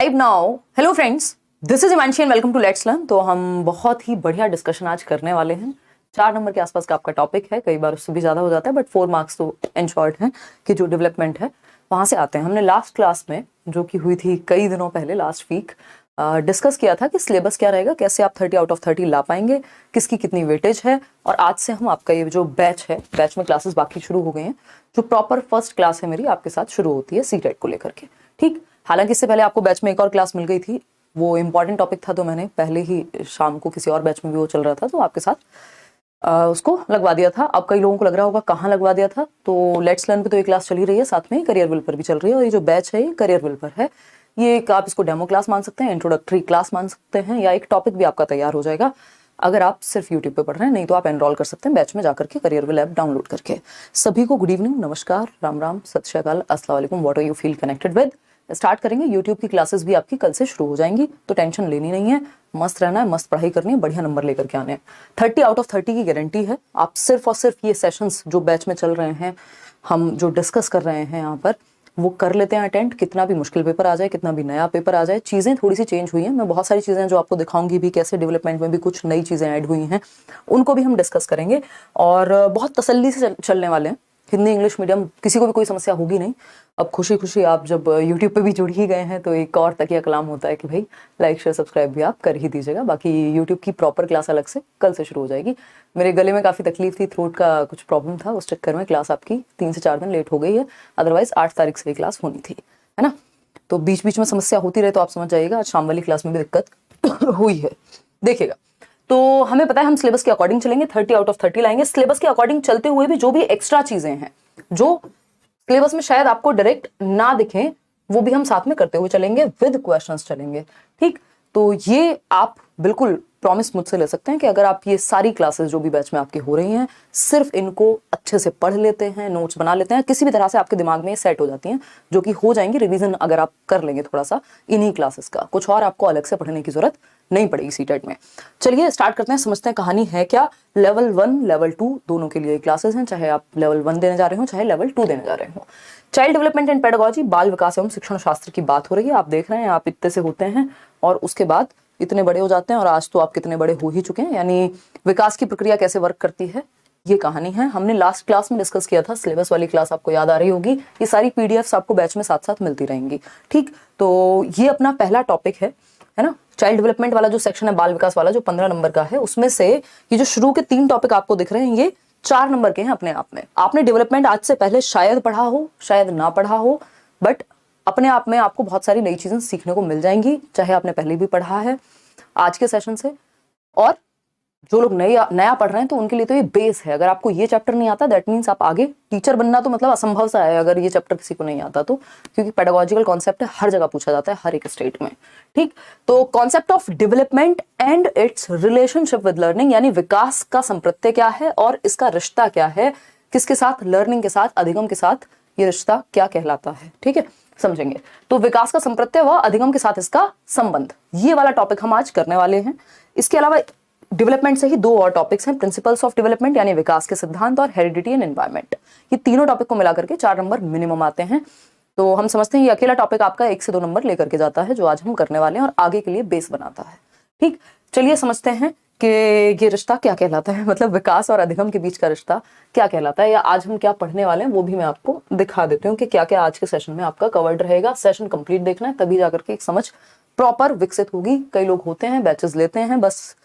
Live now. Hello friends, this is Himanshi and welcome to let's learn. तो हम बहुत ही बढ़िया डिस्कशन आज करने वाले हैं। 4 नंबर के आसपास का आपका टॉपिक है, कई बार उससे भी ज्यादा हो जाता है, बट 4 मार्क्स तो इन शॉर्ट है कि जो डेवलपमेंट है वहां से आते हैं। हमने लास्ट क्लास में जो की हुई थी कई दिनों पहले, लास्ट वीक डिस्कस किया था कि सिलेबस क्या रहेगा, कैसे आप 30 आउट ऑफ 30 ला पाएंगे, किसकी कितनी वेटेज है। और आज से हम आपका ये जो बैच है, बैच में क्लासेस बाकी शुरू हो गए हैं। जो प्रॉपर फर्स्ट क्लास है मेरी आपके साथ शुरू होती है सीटेट को लेकर के। ठीक, हालांकि इससे पहले आपको बैच में एक और क्लास मिल गई थी, वो इंपॉर्टेंट टॉपिक था, तो मैंने पहले ही शाम को किसी और बैच में भी वो चल रहा था तो आपके साथ उसको लगवा दिया था। अब कई लोगों को लग रहा होगा कहाँ लगवा दिया था, तो लेट्स लर्न पे तो ये क्लास चल ही रही है, साथ में करियर विल पर भी चल रही है। और ये जो बैच है ये करियर विल पर है। ये एक आप इसको डेमो क्लास मान सकते हैं, इंट्रोडक्टरी क्लास मान सकते हैं, या एक टॉपिक भी आपका तैयार हो जाएगा अगर आप सिर्फ यूट्यूब पे पढ़ रहे हैं। नहीं तो आप एनरोल कर सकते हैं बैच में जाकर के, करियर विल ऐप डाउनलोड करके। सभी को गुड इवनिंग, नमस्कार, राम राम, सत श्री अकाल, अस्सलाम वालेकुम, what are you feel connected with. Start करेंगे। यूट्यूब की क्लासेस भी आपकी कल से शुरू हो जाएंगी, तो टेंशन लेनी नहीं है, मस्त रहना है, मस्त पढ़ाई करनी है, बढ़िया नंबर लेकर के आने हैं। 30 आउट ऑफ 30 की गारंटी है। आप सिर्फ और सिर्फ ये सेशंस जो बैच में चल रहे हैं, हम जो डिस्कस कर रहे हैं यहाँ पर, वो कर लेते हैं अटेंड। कितना भी मुश्किल पेपर आ जाए, कितना भी नया पेपर आ जाए, चीज़ें थोड़ी सी चेंज हुई हैं। मैं बहुत सारी चीज़ें जो आपको दिखाऊंगी भी, कैसे डेवलपमेंट में भी कुछ नई चीज़ें ऐड हुई हैं, उनको भी हम डिस्कस करेंगे। और बहुत तसल्ली से चलने वाले हैं। हिंदी इंग्लिश मीडियम किसी को भी कोई समस्या होगी नहीं। अब खुशी खुशी आप जब यूट्यूब पे भी जुड़ ही गए हैं तो एक और तकिया कलाम होता है कि भाई लाइक शेयर सब्सक्राइब भी आप कर ही दीजिएगा। बाकी यूट्यूब की प्रॉपर क्लास अलग से कल से शुरू हो जाएगी। मेरे गले में काफ़ी तकलीफ थी, थ्रोट का कुछ प्रॉब्लम था, उस चक्कर में क्लास आपकी 3 से 4 दिन लेट हो गई है। अदरवाइज 8 तारीख से ये क्लास होनी थी, है ना। तो बीच बीच में समस्या होती रहे तो आप समझ जाइएगा, आज शाम वाली क्लास में भी दिक्कत हुई है, देखिएगा। तो हमें पता है हम सिलेबस के अकॉर्डिंग चलेंगे, 30 आउट ऑफ 30 लाएंगे। सिलेबस के अकॉर्डिंग चलते हुए भी जो भी एक्स्ट्रा चीजें हैं जो सिलेबस में शायद आपको डायरेक्ट ना दिखें, वो भी हम साथ में करते हुए चलेंगे, विद क्वेश्चंस चलेंगे। ठीक, तो ये आप बिल्कुल प्रॉमिस मुझसे ले सकते हैं कि अगर आप ये सारी क्लासेस जो भी बैच में आपकी हो रही हैं, सिर्फ इनको अच्छे से पढ़ लेते हैं, नोट्स बना लेते हैं, किसी भी तरह से आपके दिमाग में सेट हो जाती हैं, जो कि हो जाएंगी रिवीजन अगर आप कर लेंगे थोड़ा सा इन्हीं क्लासेस का। कुछ और आपको अलग से पढ़ने की जरूरत नहीं पड़ेगी सीटेट में। चलिए स्टार्ट करते हैं, समझते हैं कहानी है क्या। लेवल 1 लेवल 2 दोनों के लिए क्लासेस हैं, चाहे आप लेवल 1 देने जा रहे हो चाहे लेवल 2 देने जा रहे हो। चाइल्ड डेवलपमेंट एंड पेडागोजी, बाल विकास एवं शिक्षण शास्त्र की बात हो रही है। आप देख रहे हैं आप इतने से होते हैं और उसके बाद इतने बड़े हो जाते हैं, और आज तो आप कितने बड़े हो ही चुके हैं। यानी विकास की प्रक्रिया कैसे वर्क करती है, ये कहानी है। हमने लास्ट क्लास में डिस्कस किया था, सिलेबस वाली क्लास आपको याद आ रही होगी। ये सारी पीडीएफ्स आपको बैच में साथ साथ मिलती रहेंगी। ठीक, तो ये अपना पहला टॉपिक है ना। चाइल्ड डेवलपमेंट वाला जो सेक्शन है, बाल विकास वाला जो 15 नंबर का है, उसमें से ये जो शुरू के 3 टॉपिक आपको दिख रहे हैं, ये 4 नंबर के हैं अपने आप में। आपने डेवलपमेंट आज से पहले शायद पढ़ा हो, शायद ना पढ़ा हो, बट अपने आप में आपको बहुत सारी नई चीजें सीखने को मिल जाएंगी, चाहे आपने पहले भी पढ़ा है आज के सेशन से। और जो लोग नया पढ़ रहे हैं तो उनके लिए तो ये बेस है। अगर आपको ये चैप्टर नहीं आता, दैट मीन्स आप आगे टीचर बनना तो मतलब असंभव सा है अगर ये चैप्टर किसी को नहीं आता तो, क्योंकि पेडागोजिकल कॉन्सेप्ट है, हर जगह पूछा जाता है, हर एक स्टेट में। ठीक, तो concept of development and it's relationship with learning, यानी विकास का संप्रत्यय क्या है और इसका रिश्ता क्या है, किसके साथ, लर्निंग के साथ, अधिगम के साथ, ये रिश्ता क्या कहलाता है। ठीक है, समझेंगे। तो विकास का संप्रत्यय व अधिगम के साथ इसका संबंध, ये वाला टॉपिक हम आज करने वाले हैं। इसके अलावा डेवलपमेंट से ही 2 और टॉपिक्स हैं, प्रिंसिपल्स ऑफ डेवलपमेंट यानी विकास के सिद्धांत, और हेरिडिटी एंड एनवायरनमेंट। ये तीनों टॉपिक को मिलाकर के 4 नंबर मिनिमम आते हैं। तो हम समझते हैं ये अकेला टॉपिक आपका 1 से 2 नंबर लेकर के जाता है, जो आज हम करने वाले हैं, और आगे के लिए बेस बनाता है। ठीक, चलिए समझते हैं कि ये रिश्ता क्या कहलाता है, मतलब विकास और अधिगम के बीच का रिश्ता क्या कहलाता है, या आज हम क्या पढ़ने वाले हैं वो भी मैं आपको दिखा देती हूँ कि क्या क्या आज के सेशन में आपका कवर्ड रहेगा। सेशन कंप्लीट देखना है, तभी जाकर के एक समझ प्रॉपर विकसित होगी। कई लोग होते हैं बैचेस लेते हैं बस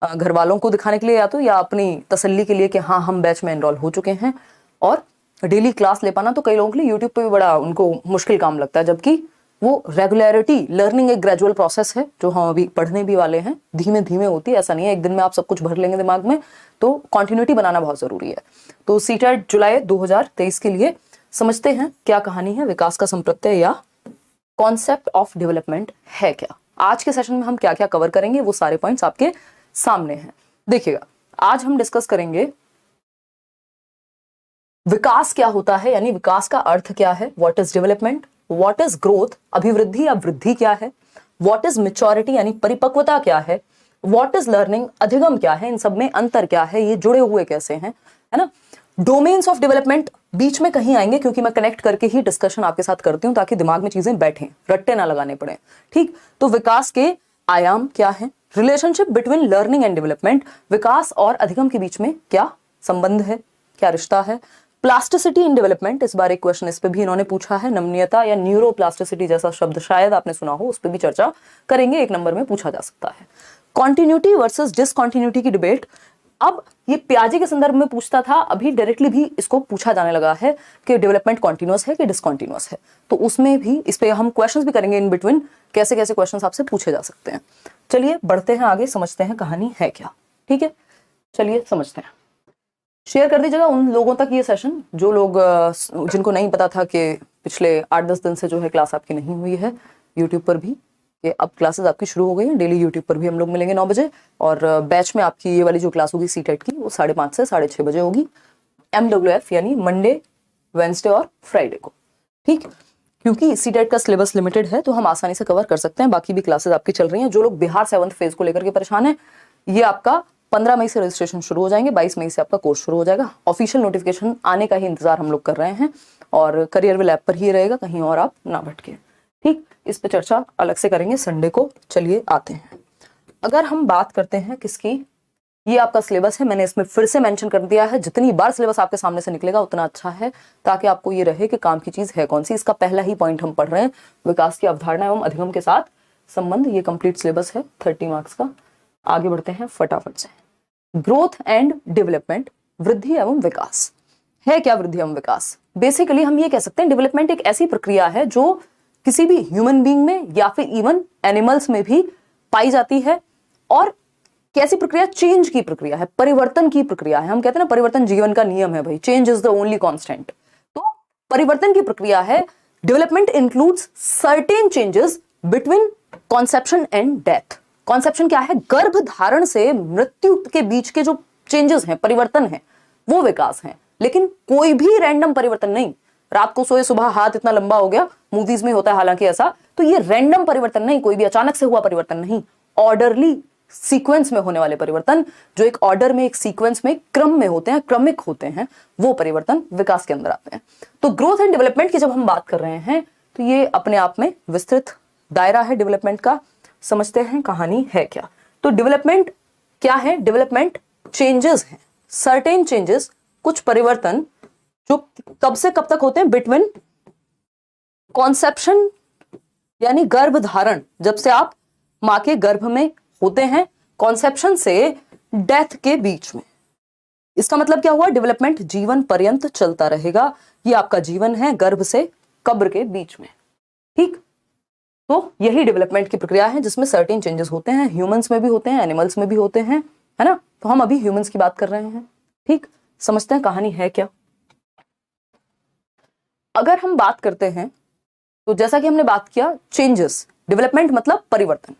घर वालों को दिखाने के लिए, या तो या अपनी तसल्ली के लिए कि हाँ हम बैच में एनरोल हो चुके हैं, और डेली क्लास ले पाना तो कई लोगों के लिए यूट्यूब पे भी बड़ा उनको मुश्किल काम लगता है, जबकि वो रेगुलरिटी, लर्निंग एक ग्रेजुअल प्रोसेस है जो हम अभी पढ़ने भी वाले हैं, धीमे धीमे होती है। ऐसा नहीं है एक दिन में आप सब कुछ भर लेंगे दिमाग में, तो कॉन्टिन्यूटी बनाना बहुत जरूरी है। तो सीटेट जुलाई 2023 के लिए समझते हैं क्या कहानी है, विकास का संप्रत्यय या कॉन्सेप्ट ऑफ डेवलपमेंट है क्या। आज के सेशन में हम क्या क्या कवर करेंगे वो सारे पॉइंट्स आपके सामने हैं। देखिएगा, आज हम डिस्कस करेंगे विकास क्या होता है, यानी विकास का अर्थ क्या है, what is development, what is growth, अभिवृद्धि या वृद्धि क्या है, व्हाट इज मैच्योरिटी यानी परिपक्वता क्या है, व्हाट इज लर्निंग, अधिगम क्या है, इन सब में अंतर क्या है, ये जुड़े हुए कैसे हैं, है ना। डोमेन्स ऑफ डेवलपमेंट बीच में कहीं आएंगे, क्योंकि मैं कनेक्ट करके ही डिस्कशन आपके साथ करती हूं ताकि दिमाग में चीजें बैठें, रट्टे ना लगाने पड़े। ठीक, तो विकास के आयाम क्या है, relationship between learning and development, विकास और अधिगम के बीच में क्या संबंध है, क्या रिश्ता है। प्लास्टिसिटी इन डेवलपमेंट, इस बार एक क्वेश्चन इस पे भी इन्होंने पूछा है, नमनीयता या न्यूरोप्लास्टिसिटी जैसा शब्द शायद आपने सुना हो, उस पर भी चर्चा करेंगे, एक नंबर में पूछा जा सकता है। कॉन्टिन्यूटी वर्सेस डिसकॉन्टिन्यूटी की डिबेट, अब ये पियाजे के संदर्भ में पूछता था, अभी डायरेक्टली भी इसको पूछा जाने लगा है कि डेवलपमेंट कॉन्टिन्यूअस है कि डिसकॉन्टिन्यूअस है, तो उसमें भी इस पे हम क्वेश्चंस भी करेंगे इन बिटवीन, कैसे कैसे क्वेश्चंस आपसे पूछे जा सकते हैं। चलिए बढ़ते हैं आगे, समझते हैं कहानी है क्या। ठीक है, चलिए समझते हैं। शेयर कर दीजिएगा उन लोगों तक ये सेशन जो लोग जिनको नहीं पता था कि पिछले 8-10 दिन से जो है क्लास आपकी नहीं हुई है यूट्यूब पर भी, कि अब क्लासेस आपकी शुरू हो गई हैं, डेली यूट्यूब पर भी हम लोग मिलेंगे 9 बजे, और बैच में आपकी ये वाली जो क्लास होगी सीटेट की वो 5:30 से 6:30 बजे होगी, MWF यानी मंडे, वेंसडे और फ्राइडे को। ठीक, क्योंकि सीटेट का सिलेबस लिमिटेड है तो हम आसानी से कवर कर सकते हैं, बाकी भी क्लासेस आपकी चल रही हैं। जो लोग बिहार 7th फेज को लेकर के परेशान है, ये आपका 15 मई से रजिस्ट्रेशन शुरू हो जाएंगे, 22 मई से आपका कोर्स शुरू हो जाएगा। ऑफिशियल नोटिफिकेशन आने का ही इंतजार हम लोग कर रहे हैं, और करियर विल ऐप पर ही रहेगा, कहीं और आप ना भटके। ठीक, इस पे चर्चा अलग से करेंगे संडे को। चलिए आते हैं, अगर हम बात करते हैं किसकी, ये आपका सिलेबस है, मैंने इसमें फिर से मेंशन कर दिया है, जितनी बार सिलेबस आपके सामने से निकलेगा उतना अच्छा है, ताकि आपको ये रहे कि काम की चीज है कौन सी। इसका पहला ही पॉइंट हम पढ़ रहे हैं, विकास की अवधारणा एवं अधिगम के साथ संबंध। ये कंप्लीट सिलेबस है 30 मार्क्स का। आगे बढ़ते हैं फटाफट से। ग्रोथ एंड डेवलपमेंट, वृद्धि एवं विकास है क्या। वृद्धि एवं विकास, बेसिकली हम ये कह सकते हैं डेवलपमेंट एक ऐसी प्रक्रिया है जो किसी भी ह्यूमन बीइंग में या फिर इवन एनिमल्स में भी पाई जाती है, और कैसी प्रक्रिया, चेंज की प्रक्रिया है, परिवर्तन की प्रक्रिया है। हम कहते हैं ना परिवर्तन जीवन का नियम है भाई, change is the only constant, तो परिवर्तन की प्रक्रिया है। Development includes certain changes between conception and death. Conception क्या है, गर्भ धारण से मृत्यु के बीच के जो चेंजेस हैं, परिवर्तन है, वो विकास है। लेकिन कोई भी रैंडम परिवर्तन नहीं, रात को सोए सुबह हाथ इतना लंबा हो गया, मूवीज में होता है हालांकि ऐसा, तो ये रैंडम परिवर्तन नहीं, कोई भी अचानक से हुआ परिवर्तन नहीं, ऑर्डरली सीक्वेंस में होने वाले परिवर्तन, जो एक ऑर्डर में, एक सीक्वेंस में, क्रम में होते हैं, क्रमिक होते हैं, वो परिवर्तन विकास के अंदर आते हैं। तो ग्रोथ एंड डेवलपमेंट की जब हम बात कर रहे हैं तो ये अपने आप में विस्तृत दायरा है डेवलपमेंट का। समझते हैं कहानी है क्या। तो डेवलपमेंट क्या है, डेवलपमेंट चेंजेस हैं, सर्टेन चेंजेस, कुछ परिवर्तन जो कब से कब तक होते हैं, बिटवीन कॉन्सेप्शन यानी गर्भ धारण, जब से आप मां के गर्भ में होते हैं, कॉन्सेप्शन से डेथ के बीच में। इसका मतलब क्या हुआ, डेवलपमेंट जीवन पर्यंत चलता रहेगा, ये आपका जीवन है गर्भ से कब्र के बीच में। ठीक, तो यही डेवलपमेंट की प्रक्रिया है जिसमें सर्टेन चेंजेस होते हैं, ह्यूमंस में भी होते हैं, एनिमल्स में भी होते हैं, है ना। तो हम अभी ह्यूमंस की बात कर रहे हैं। ठीक, समझते हैं कहानी है क्या। अगर हम बात करते हैं तो जैसा कि हमने बात किया चेंजेस, डेवलपमेंट मतलब परिवर्तन,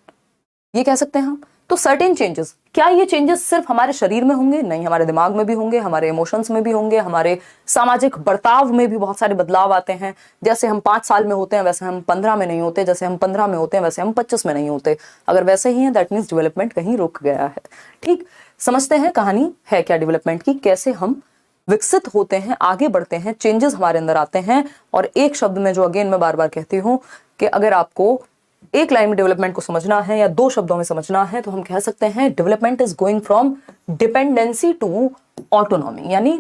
ये कह सकते हैं हम। तो सर्टेन चेंजेस, क्या ये चेंजेस सिर्फ हमारे शरीर में होंगे, नहीं, हमारे दिमाग में भी होंगे, हमारे इमोशंस में भी होंगे, हमारे सामाजिक बर्ताव में भी बहुत सारे बदलाव आते हैं। जैसे हम 5 साल में होते हैं वैसे हम 15 में नहीं होते, जैसे हम 15 में होते हैं वैसे हम 25 में नहीं होते। अगर वैसे ही है दैट मीन्स डेवलपमेंट कहीं रुक गया है। ठीक, समझते हैं कहानी है क्या डेवलपमेंट की, कैसे हम विकसित होते हैं, आगे बढ़ते हैं, चेंजेस हमारे अंदर आते हैं। और एक शब्द में जो अगेन मैं बार बार कहती हूं कि अगर आपको एक लाइन में डेवलपमेंट को समझना है या 2 शब्दों में समझना है तो हम कह सकते हैं development is going from dependency to autonomy, यानी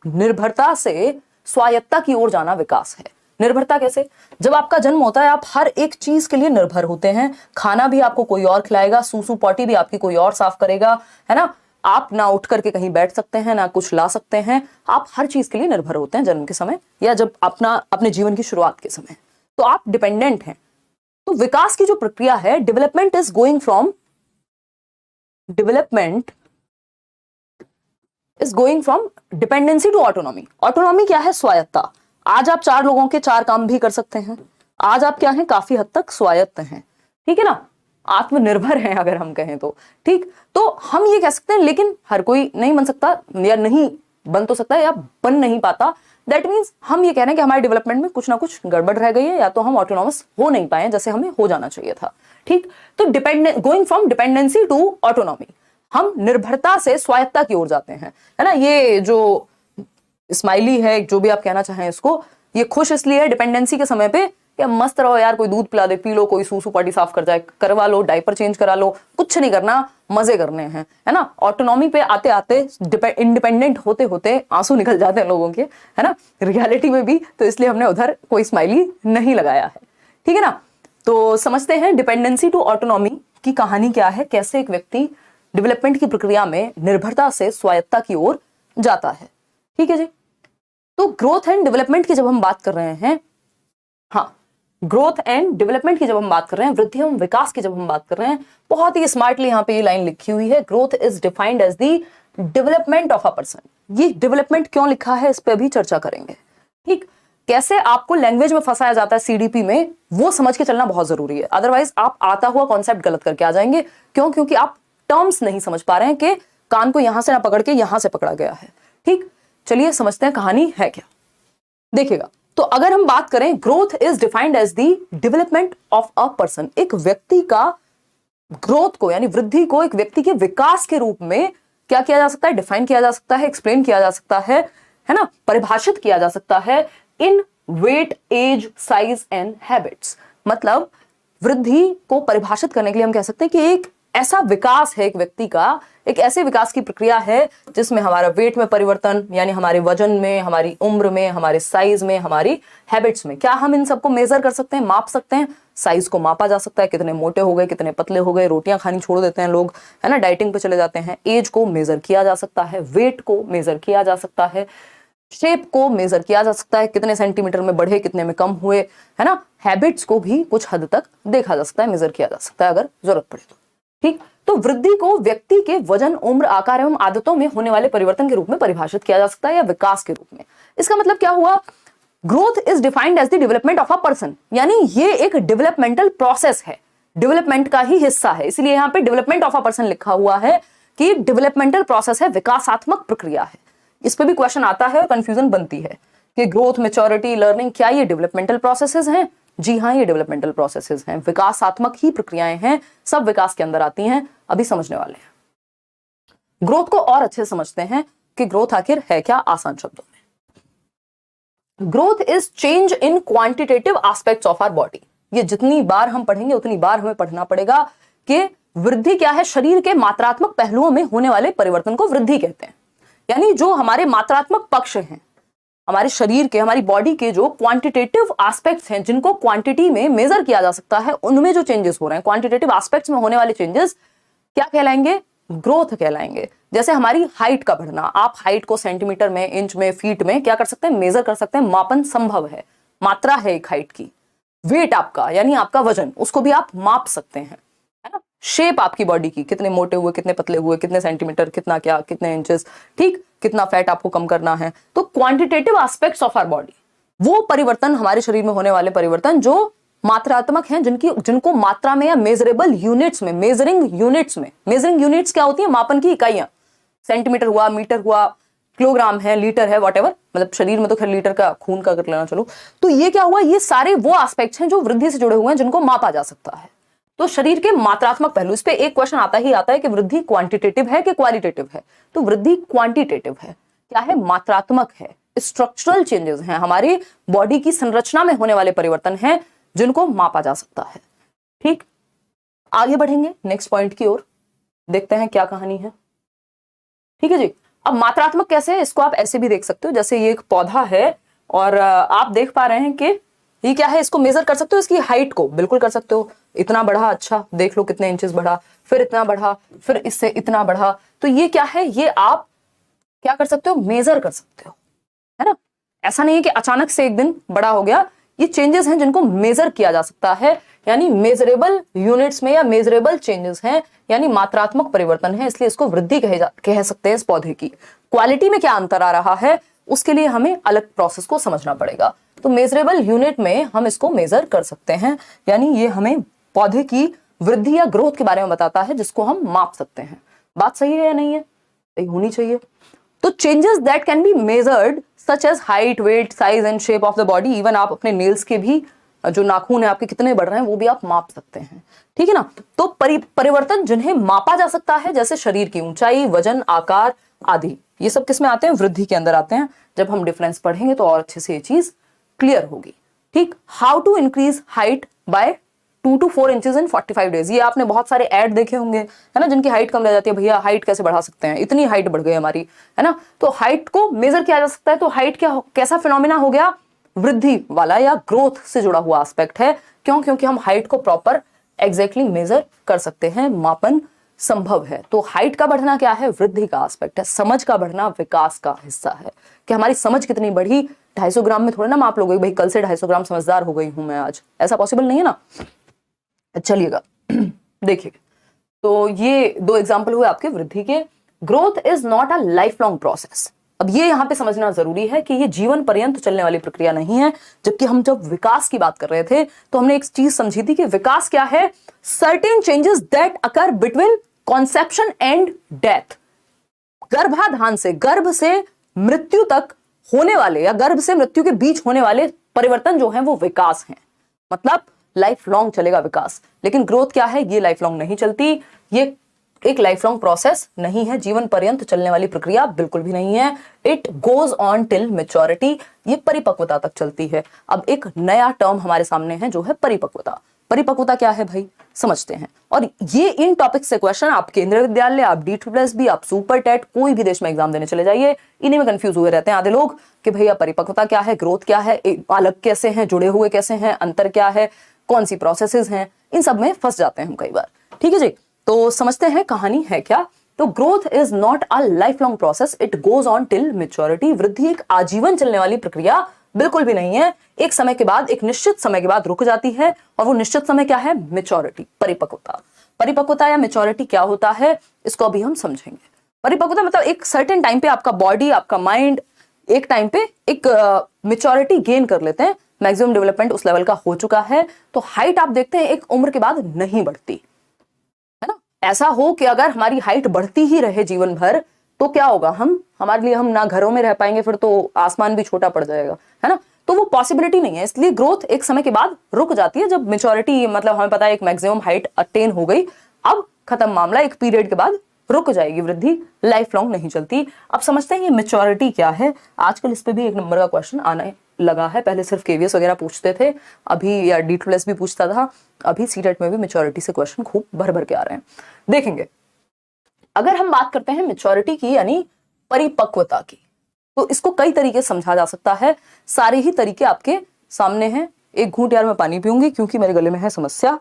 निर्भरता से स्वायत्ता की ओर जाना विकास है। निर्भरता कैसे, जब आपका जन्म होता है आप हर एक चीज के लिए निर्भर होते हैं, खाना भी आपको कोई और खिलाएगा, सूसू पॉटी भी आपकी कोई और साफ करेगा, है ना। आप ना उठ करके कहीं बैठ सकते हैं, ना कुछ ला सकते हैं, आप हर चीज के लिए निर्भर होते हैं जन्म के समय या जब अपने जीवन की शुरुआत के समय, तो आप डिपेंडेंट हैं। तो विकास की जो प्रक्रिया है, development is going from dependency to autonomy. Autonomy क्या है, स्वायत्ता। आज आप 4 लोगों के 4 काम भी कर सकते हैं, आज आप क्या हैं, काफी हद तक स्वायत्त हैं, ठीक है ना, आत्मनिर्भर हैं अगर हम कहें तो। ठीक, तो हम ये कह सकते हैं, लेकिन हर कोई नहीं बन सकता, या नहीं बन तो सकता है या बन नहीं पाता। दैट मीन्स हम ये कह रहे हैं कि हमारे डेवलपमेंट में कुछ ना कुछ गड़बड़ रह गई है, या तो हम ऑटोनॉमस हो नहीं पाए जैसे हमें हो जाना चाहिए था। ठीक, तो going from dependency to autonomy, हम निर्भरता से स्वायत्ता की ओर जाते हैं, है ना। ये जो स्माइली है, जो भी आप कहना चाहें इसको, ये खुश इसलिए है डिपेंडेंसी के समय पे या मस्त रहो यार, कोई दूध पिला दे, पी लो, कोई सूसू पार्टी साफ कर जाए, करवा लो, डायपर चेंज करा लो, कुछ नहीं करना, मजे करने हैं, है ना। ऑटोनॉमी पे आते आते इंडिपेंडेंट होते होते आंसू निकल जाते हैं लोगों के, है ना, रियलिटी में भी। तो इसलिए हमने उधर कोई स्माइली नहीं लगाया है, ठीक है ना। तो समझते हैं डिपेंडेंसी टू ऑटोनॉमी की कहानी क्या है, कैसे एक व्यक्ति डेवलपमेंट की प्रक्रिया में निर्भरता से स्वायत्तता की ओर जाता है, ठीक है जी। तो ग्रोथ एंड डेवलपमेंट की जब हम बात कर रहे हैं, हाँ, ग्रोथ एंड डेवलपमेंट की जब हम बात कर रहे हैं, वृद्धि एवं विकास की जब हम बात कर रहे हैं, बहुत ही स्मार्टली यहाँ पे ये लाइन लिखी हुई है, growth is defined as the development of a person. ये डेवलपमेंट क्यों लिखा है इस पे भी चर्चा करेंगे, ठीक। कैसे आपको लैंग्वेज में फंसाया जाता है सीडीपी में, वो समझ के चलना बहुत जरूरी है, अदरवाइज आप आता हुआ कॉन्सेप्ट गलत करके आ जाएंगे। क्यों? क्योंकि आप टर्म्स नहीं समझ पा रहे हैं कि कान को यहां से ना पकड़ के यहां से पकड़ा गया है, ठीक। चलिए समझते हैं कहानी है क्या। देखिएगा, तो अगर हम बात करें, growth is defined as the development of a person, एक व्यक्ति का ग्रोथ को यानी वृद्धि को एक व्यक्ति के विकास के रूप में क्या किया जा सकता है, डिफाइन किया जा सकता है, एक्सप्लेन किया जा सकता है ना, परिभाषित किया जा सकता है in weight, age, size and habits. मतलब वृद्धि को परिभाषित करने के लिए हम कह सकते हैं कि एक ऐसा विकास है एक व्यक्ति का, एक ऐसे विकास की प्रक्रिया है जिसमें हमारा वेट में परिवर्तन, यानी हमारे वजन में, हमारी उम्र में, हमारे साइज में, हमारी हैबिट्स में, क्या हम इन सबको मेजर कर सकते हैं, माप सकते हैं। साइज को मापा जा सकता है, कितने मोटे हो गए, कितने पतले हो गए, रोटियां खानी छोड़ देते हैं लोग, है ना, डाइटिंग पे चले जाते हैं। एज को मेजर किया जा सकता है, वेट को मेजर किया जा सकता है, शेप को मेजर किया जा सकता है, कितने सेंटीमीटर में बढ़े, कितने में कम हुए, है ना। हैबिट्स को भी कुछ हद तक देखा जा सकता है, मेजर किया जा सकता है अगर जरूरत पड़े तो, ठीक। तो वृद्धि को व्यक्ति के वजन, उम्र, आकार एवं आदतों में होने वाले परिवर्तन के रूप में परिभाषित किया जा सकता है, या विकास के रूप में। इसका मतलब क्या हुआ, growth is defined as the development of a person, यानी ये एक डेवलपमेंटल प्रोसेस है, डेवलपमेंट का ही हिस्सा है, इसलिए यहां पे डेवलपमेंट ऑफ अ पर्सन लिखा हुआ है कि डेवलपमेंटल प्रोसेस है, विकासात्मक प्रक्रिया है। इस पे भी क्वेश्चन आता है, कंफ्यूजन बनती है कि ग्रोथ, मैच्योरिटी, लर्निंग, क्या ये डेवलपमेंटल प्रोसेसेस हैं? जी हाँ, ये डेवलपमेंटल प्रोसेसेस हैं, विकासात्मक ही प्रक्रियाएं हैं, सब विकास के अंदर आती हैं, अभी समझने वाले हैं। ग्रोथ को और अच्छे से समझते हैं कि ग्रोथ आखिर है क्या, आसान शब्दों में। Growth is change in quantitative aspects of our body. ये जितनी बार हम पढ़ेंगे उतनी बार हमें पढ़ना पड़ेगा कि वृद्धि क्या है, शरीर के मात्रात्मक पहलुओं में होने वाले परिवर्तन को वृद्धि कहते हैं। यानी जो हमारे मात्रात्मक पक्ष हैं, हमारे शरीर के, हमारी बॉडी के जो क्वांटिटेटिव एस्पेक्ट्स हैं, जिनको क्वांटिटी में मेजर किया जा सकता है, उनमें जो चेंजेस हो रहे हैं, क्वांटिटेटिव एस्पेक्ट्स में होने वाले चेंजेस क्या कहलाएंगे, ग्रोथ कहलाएंगे। जैसे हमारी हाइट का बढ़ना, आप हाइट को सेंटीमीटर में, इंच में, फीट में क्या कर सकते हैं, मेजर कर सकते हैं, मापन संभव है, मात्रा है एक हाइट की। वेट आपका यानी आपका वजन, उसको भी आप माप सकते हैं, है ना। शेप आपकी बॉडी की, कितने मोटे हुए, कितने पतले हुए, कितने सेंटीमीटर, कितना क्या, कितने इंचेस, ठीक, कितना फैट आपको कम करना है। तो quantitative aspects of our body, वो परिवर्तन, हमारे शरीर में होने वाले परिवर्तन जो मात्रात्मक हैं, जिनको मात्रा में या मेजरेबल यूनिट्स में, मेजरिंग यूनिट्स क्या होती है, मापन की इकाइयां, सेंटीमीटर हुआ, मीटर हुआ, किलोग्राम है, लीटर है, वॉट एवर, मतलब शरीर में तो खैर लीटर का खून का कर लेना चलो। तो ये क्या हुआ, ये सारे वो एस्पेक्ट्स हैं जो वृद्धि से जुड़े हुए हैं, जिनको मापा जा सकता है। तो शरीर के मात्रात्मक पहलू, इस पे एक क्वेश्चन आता है कि वृद्धि क्वांटिटेटिव है कि क्वालिटेटिव है। तो वृद्धि क्वांटिटेटिव है, क्या है, मात्रात्मक है, स्ट्रक्चरल चेंजेस हैं, हमारी बॉडी की संरचना में होने वाले परिवर्तन हैं, जिनको मापा जा सकता है, ठीक। आगे बढ़ेंगे नेक्स्ट पॉइंट की ओर, देखते हैं क्या कहानी है, ठीक है जी। अब मात्रात्मक कैसे है, इसको आप ऐसे भी देख सकते हो, जैसे ये एक पौधा है और आप देख पा रहे हैं कि ये क्या है, इसको मेजर कर सकते हो, इसकी हाइट को बिल्कुल कर सकते हो, इतना बढ़ा, अच्छा देख लो कितने इंचेस बढ़ा, फिर इतना बढ़ा, फिर इससे इतना बढ़ा। तो ये क्या है, ये आप क्या कर सकते हो, मेजर कर सकते हो, है ना। ऐसा नहीं है कि अचानक से एक दिन बड़ा हो गया, ये चेंजेस हैं जिनको मेजर किया जा सकता है, यानी मेजरेबल यूनिट्स में, या मेजरेबल चेंजेस हैं, यानी मात्रात्मक परिवर्तन है, इसलिए इसको वृद्धि कह सकते हैं इस पौधे की। क्वालिटी में क्या अंतर आ रहा है, उसके लिए हमें अलग प्रोसेस को समझना पड़ेगा। तो मेजरेबल यूनिट में हम इसको मेजर कर सकते हैं, यानी ये हमें पौधे की वृद्धि या ग्रोथ के बारे में बताता है, जिसको हम माप सकते हैं। बात सही है या नहीं है, सही होनी चाहिए। तो changes that can be measured such as height, weight, size and shape of the body, even आप अपने नेल्स के भी जो नाखून है आपके कितने बढ़ रहे हैं वो भी आप माप सकते हैं, ठीक है ना। तो परिवर्तन जिन्हें मापा जा सकता है, जैसे शरीर की ऊंचाई, वजन, आकार आदि, ये सब किस में आते हैं? वृद्धि के अंदर आते हैं। जब हम डिफरेंस पढ़ेंगे तो और अच्छे से ये चीज क्लियर होगी। ठीक, how to increase height by 2 to 4 inches in 45 days. ये आपने बहुत सारे ऐड देखे होंगे, है ना, जिनकी हाइट कम रह जाती है, भैया हाइट कैसे बढ़ा सकते हैं, इतनी हाइट बढ़ गई हमारी, है ना। तो हाइट को मेजर किया जा सकता है। तो हाइट क्या कैसा फिनोमिना हो गया? वृद्धि वाला या ग्रोथ से जुड़ा हुआ एस्पेक्ट है। क्यों? क्योंकि हम हाइट को प्रॉपर एग्जैक्टली मेजर कर सकते हैं, मापन संभव है। तो हाइट का बढ़ना क्या है? वृद्धि का एस्पेक्ट है। समझ का बढ़ना विकास का हिस्सा है कि हमारी समझ कितनी बढ़ी। 250 ग्राम में थोड़ा ना माप लोगे भाई कल से 250 ग्राम समझदार हो गई हूं मैं आज, ऐसा पॉसिबल नहीं है ना। चलिएगा देखिए, तो ये 2 एग्जाम्पल हुए आपके वृद्धि के। Growth is not a life long process. अब ये यहां पे समझना जरूरी है कि ये जीवन पर्यंत चलने वाली प्रक्रिया नहीं है। जबकि हम जब विकास की बात कर रहे थे तो हमने एक चीज समझी थी कि विकास क्या है? Certain changes that occur between conception and death. गर्भाधान से, गर्भ से मृत्यु तक होने वाले या गर्भ से मृत्यु के बीच होने वाले परिवर्तन जो हैं वो विकास हैं। मतलब लाइफ लॉन्ग चलेगा विकास। लेकिन ग्रोथ क्या है? ये लाइफ लॉन्ग नहीं चलती। ये एक लाइफ लॉन्ग प्रोसेस नहीं है, जीवन पर्यंत चलने वाली प्रक्रिया बिल्कुल भी नहीं है। It goes on till maturity. ये परिपक्वता तक चलती है। अब एक नया टर्म हमारे सामने है जो है परिपक्वता। परिपक्वता क्या है भाई? समझते हैं। और ये इन टॉपिक से क्वेश्चन आप केंद्रीय विद्यालय, आप DSSB, आप सुपर टेट, कोई भी देश में एग्जाम देने चले जाइए, इन्हीं में कंफ्यूज हुए रहते हैं आधे लोग कि भैया परिपक्वता क्या है, ग्रोथ क्या है, अलग कैसे हैं, जुड़े हुए कैसे हैं, अंतर क्या है, कौन सी प्रोसेसेस हैं, इन सब में फंस जाते हैं हम कई बार। ठीक है जी, तो समझते हैं कहानी है क्या। तो growth is not a life long process, it goes on till maturity. वृद्धि एक आजीवन चलने वाली प्रक्रिया बिल्कुल भी नहीं है। एक समय के बाद, एक निश्चित समय के बाद रुक जाती है। और वो निश्चित समय क्या है? मेच्योरिटी, परिपक्वता। परिपक्वता या मेच्योरिटी क्या होता है इसको अभी हम समझेंगे। परिपक्वता मतलब एक सर्टेन टाइम पे आपका बॉडी, आपका माइंड एक टाइम पे एक मेच्योरिटी गेन कर लेते हैं, मैक्सिमम डेवलपमेंट उस लेवल का हो चुका है। तो हाइट आप देखते हैं एक उम्र के बाद नहीं बढ़ती, है ना। ऐसा हो कि अगर हमारी हाइट बढ़ती ही रहे जीवन भर तो क्या होगा? हमारे लिए हम ना घरों में रह पाएंगे, फिर तो आसमान भी छोटा पड़ जाएगा, है ना। तो वो पॉसिबिलिटी नहीं है। इसलिए ग्रोथ एक समय के बाद रुक जाती है। जब मेच्योरिटी मतलब हमें पता है एक मैक्सिमम हाइट अटेन हो गई, अब खत्म मामला, एक पीरियड के बाद रुक जाएगी वृद्धि, लाइफ लॉन्ग नहीं चलती। अब समझते हैं ये मेच्योरिटी क्या है। आजकल इस पे भी 1 नंबर का क्वेश्चन आने लगा है। पहले सिर्फ KVS वगैरह पूछते थे, अभी या DSSB भी पूछता था, अभी सीटेट में भी मेच्योरिटी से क्वेश्चन खूब भर भर के आ रहे हैं। देखेंगे, अगर हम बात करते हैं मेच्योरिटी की यानी परिपक्वता की, तो इसको कई तरीके से समझा जा सकता है। सारे ही तरीके आपके सामने हैं। एक घूंट यार मैं पानी पीऊंगी क्योंकि मेरे गले में है समस्या।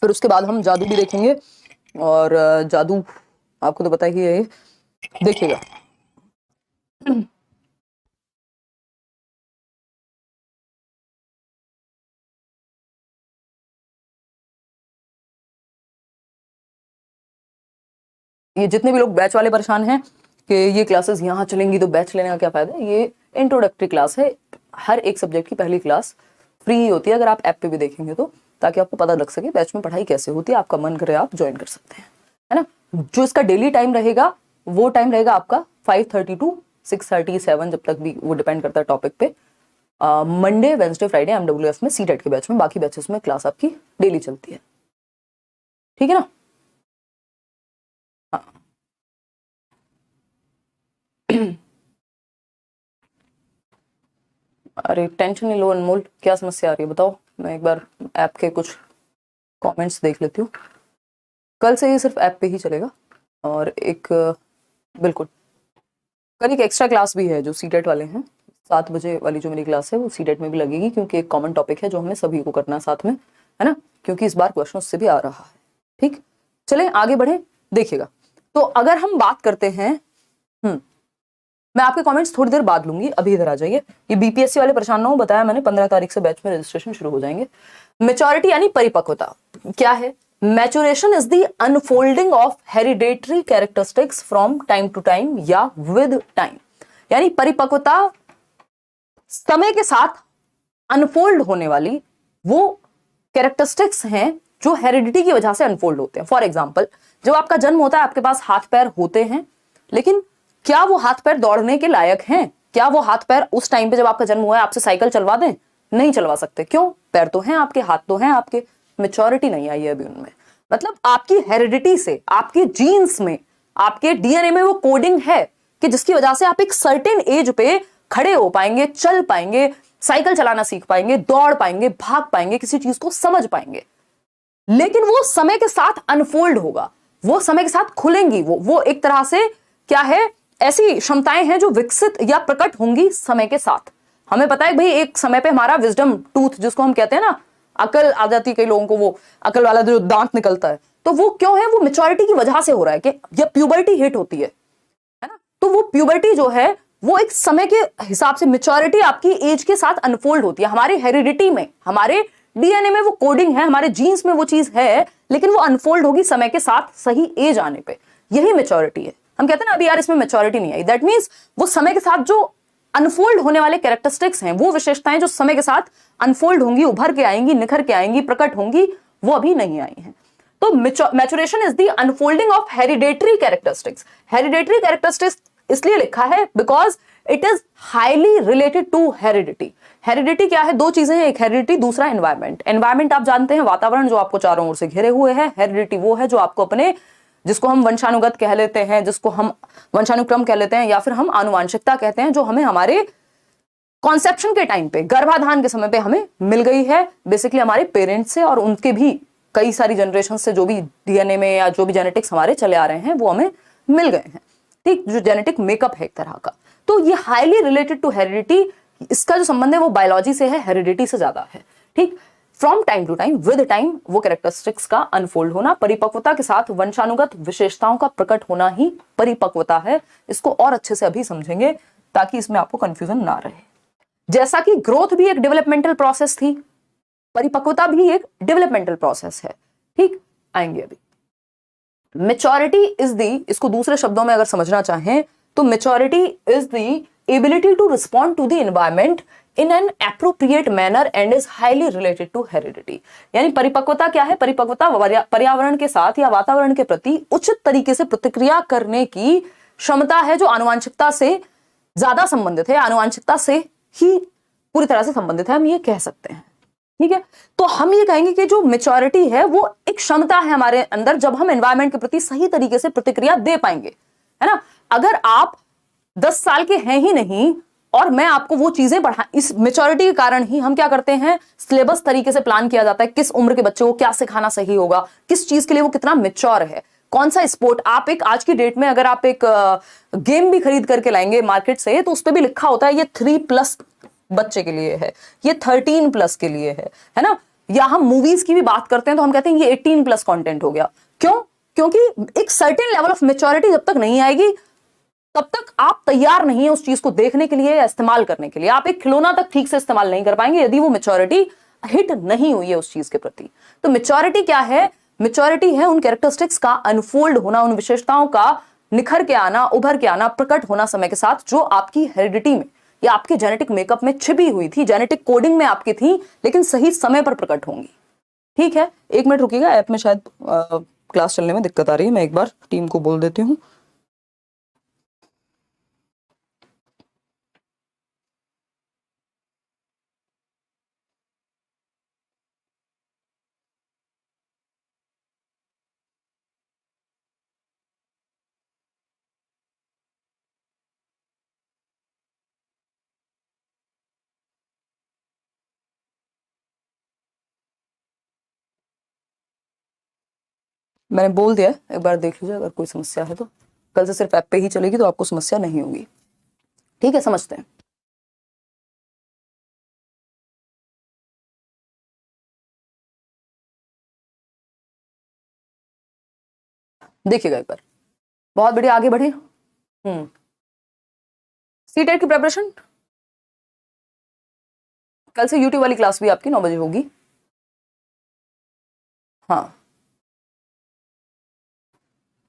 फिर उसके बाद हम जादू भी देखेंगे। और जादू आपको तो पता ही है, देखिएगा। ये जितने भी लोग बैच वाले परेशान हैं कि ये क्लासेस यहाँ चलेंगी तो बैच लेने का क्या फायदा है, ये इंट्रोडक्टरी क्लास है। हर एक सब्जेक्ट की पहली क्लास फ्री होती है, अगर आप ऐप पे भी देखेंगे तो, ताकि आपको पता लग सके बैच में पढ़ाई कैसे होती है। आपका मन करे आप ज्वाइन कर सकते हैं, है ना। जो इसका डेली टाइम रहेगा वो टाइम रहेगा आपका 5:30 to 6:37, जब तक भी, वो डिपेंड करता है टॉपिक पे। मंडे, वेंसडे, फ्राइडे MWF में सीटेट के बैच में, बाकी बैचेस में क्लास आपकी डेली चलती है। ठीक है ना। अरे टेंशन नहीं लो अनमोल, क्या समस्या आ रही है बताओ। मैं एक बार ऐप के कुछ कमेंट्स देख लेती हूँ। कल से ये सिर्फ ऐप पे ही चलेगा। और एक बिल्कुल कल एक एक्स्ट्रा क्लास भी है जो सीटेट वाले हैं। 7 बजे वाली जो मेरी क्लास है वो सीटेट में भी लगेगी, क्योंकि एक कॉमन टॉपिक है जो हमें सभी को करना है साथ में, है ना। क्योंकि इस बार क्वेश्चन उससे भी आ रहा है। ठीक, चले आगे बढ़े। देखिएगा, तो अगर हम बात करते हैं, मैं आपके कमेंट्स थोड़ी देर बाद लूंगी, अभी इधर आ जाइए। ये BPSC वाले परेशान ना हो, बताया मैंने 15 तारीख से बैच में रजिस्ट्रेशन शुरू हो जाएंगे। मेच्योरिटी यानी परिपक्वता क्या है? Maturation is the unfolding of hereditary characteristics from time to time या विद टाइम। यानी परिपक्वता समय के साथ अनफोल्ड होने वाली वो कैरेक्टरिस्टिक्स हैं जो हेरिडिटी की वजह से अनफोल्ड होते हैं। फॉर एग्जाम्पल, जब आपका जन्म होता है आपके पास हाथ पैर होते हैं, लेकिन क्या वो हाथ पैर दौड़ने के लायक हैं? क्या वो हाथ पैर उस टाइम पे जब आपका जन्म हुआ है आपसे साइकिल चलवा दें? नहीं चलवा सकते। क्यों? पैर तो हैं आपके, हाथ तो हैं आपके, मेच्योरिटी नहीं आई है अभी उनमें। मतलब आपकी हेरिडिटी से, आपके जीन्स में, आपके डीएनए में वो कोडिंग है कि जिसकी वजह से आप एक सर्टेन एज पे खड़े हो पाएंगे, चल पाएंगे, साइकिल चलाना सीख पाएंगे, दौड़ पाएंगे, भाग पाएंगे, किसी चीज को समझ पाएंगे। लेकिन वो समय के साथ अनफोल्ड होगा, वो समय के साथ खुलेंगी। वो एक तरह से क्या है, ऐसी क्षमताएं हैं जो विकसित या प्रकट होंगी समय के साथ। हमें पता है भाई, एक समय पे हमारा विजडम टूथ, जिसको हम कहते हैं ना, अकल आ जाती है कई लोगों को, वो अकल वाला जो दांत निकलता है, तो वो क्यों है? वो मेच्योरिटी की वजह से हो रहा है कि जब प्यूबर्टी हिट होती है ना, तो वो प्यूबर्टी जो है वो एक समय के हिसाब से, मेच्योरिटी आपकी एज के साथ अनफोल्ड होती है। हमारे हेरिडिटी में, हमारे डीएनए में वो कोडिंग है, हमारे जीन्स में वो चीज है, लेकिन वो अनफोल्ड होगी समय के साथ, सही एज आने पे। यही मेच्योरिटी है। हम कहते हैं ना अभी यार इसमें मेच्योरिटी नहीं आई, दैट मींस वो समय के साथ जो अनफोल्ड होने वाले कैरेक्टरिस्टिक्स हैं, वो विशेषताएं जो समय के साथ अनफोल्ड होंगी, उभर के आएंगी, निखर के आएंगी, प्रकट होंगी, वो अभी नहीं आई हैं। तो maturation is the unfolding of hereditary characteristics. Hereditary characteristics इसलिए लिखा है because it is highly related to heredity. Heredity क्या है? दो चीजें हैं, एक हेरिडिटी, दूसरा एनवायरमेंट। एनवायरमेंट आप जानते हैं, वातावरण जो आपको चारों ओर से घिरे हुए है। हेरिडिटी वो है जो आपको अपने, जिसको हम वंशानुगत कह लेते हैं, जिसको हम वंशानुक्रम कह लेते हैं, या फिर हम आनुवांशिकता कहते हैं, जो हमें हमारे कॉन्सेप्शन के टाइम पे, गर्भाधान के समय पे हमें मिल गई है, बेसिकली हमारे पेरेंट्स से और उनके भी कई सारी जनरेशन से जो भी डीएनए में या जो भी जेनेटिक्स हमारे चले आ रहे हैं वो हमें मिल गए हैं। ठीक, जो जेनेटिक मेकअप है एक तरह का। तो ये हाईली रिलेटेड टू हेरिडिटी, इसका जो संबंध है वो बायोलॉजी से है, हेरिडिटी से ज्यादा है। ठीक, from time to time, with time, वो कैरेक्टरिस्टिक्स का अनफोल्ड होना, परिपक्वता के साथ वंशानुगत विशेषताओं का प्रकट होना ही परिपक्वता है। इसको और अच्छे से अभी समझेंगे ताकि इसमें आपको कंफ्यूजन ना रहे। जैसा कि ग्रोथ भी एक डेवलपमेंटल प्रोसेस थी, परिपक्वता भी एक डेवलपमेंटल प्रोसेस है। ठीक, आएंगे अभी। मेच्योरिटी इज दी, इसको दूसरे शब्दों में अगर समझना चाहें तो maturity is the ability to respond to the environment in an appropriate manner and is highly related to heredity. यानी परिपक्वता क्या है? परिपक्वता पर्यावरण के साथ या वातावरण के प्रति उचित तरीके से प्रतिक्रिया करने की क्षमता है, जो आनुवांशिकता से ज्यादा संबंधित है, आनुवांशिकता से ही पूरी तरह से संबंधित है, हम ये कह सकते हैं। ठीक है, तो हम ये कहेंगे कि जो मेच्योरिटी है वो एक क्षमता है हमारे अंदर, जब हम एनवायरमेंट के प्रति सही तरीके से प्रतिक्रिया दे पाएंगे, है ना। अगर आप 10 साल के हैं ही नहीं और मैं आपको वो चीजें बढ़ा, इस मेच्योरिटी के कारण ही हम क्या करते हैं, सिलेबस तरीके से प्लान किया जाता है, किस उम्र के बच्चे को क्या सिखाना सही होगा, किस चीज के लिए वो कितना मेच्योर है, कौन सा स्पोर्ट। आप एक आज की डेट में अगर आप एक गेम भी खरीद करके लाएंगे मार्केट से, तो उस पर भी लिखा होता है ये 3+ बच्चे के लिए है, ये 13+ के लिए है ना। या हम मूवीज की भी बात करते हैं तो हम कहते हैं ये 18+ कंटेंट हो गया। क्यों? क्योंकि एक सर्टेन लेवल ऑफ मेच्योरिटी जब तक नहीं आएगी तब तक आप तैयार नहीं है उस चीज को देखने के लिए या इस्तेमाल करने के लिए। आप एक खिलौना तक ठीक से इस्तेमाल नहीं कर पाएंगे यदि वो मेच्योरिटी हिट नहीं हुई है उस चीज के प्रति। तो मेच्योरिटी क्या है? मेच्योरिटी है उन कैरेक्टरिस्टिक्स का अनफोल्ड होना, उन विशेषताओं का निखर के आना, उभर के आना, प्रकट होना समय के साथ, जो आपकी हेरिडिटी में या आपके जेनेटिक मेकअप में छिपी हुई थी, जेनेटिक कोडिंग में आपकी थी, लेकिन सही समय पर प्रकट होंगी। ठीक है, 1 मिनट रुकिएगा, ऐप में शायद क्लास चलने में दिक्कत आ रही है, मैं एक बार टीम को बोल देती हूँ। मैंने बोल दिया, एक बार देख लीजिए, अगर कोई समस्या है तो। कल से सिर्फ ऐप पे ही चलेगी तो आपको समस्या नहीं होगी। ठीक है, समझते हैं। देखिएगा एक बार, बहुत बढ़िया, आगे बढ़े। सीटेट की प्रिपरेशन कल से यूट्यूब वाली क्लास भी आपकी 9 बजे होगी। हाँ,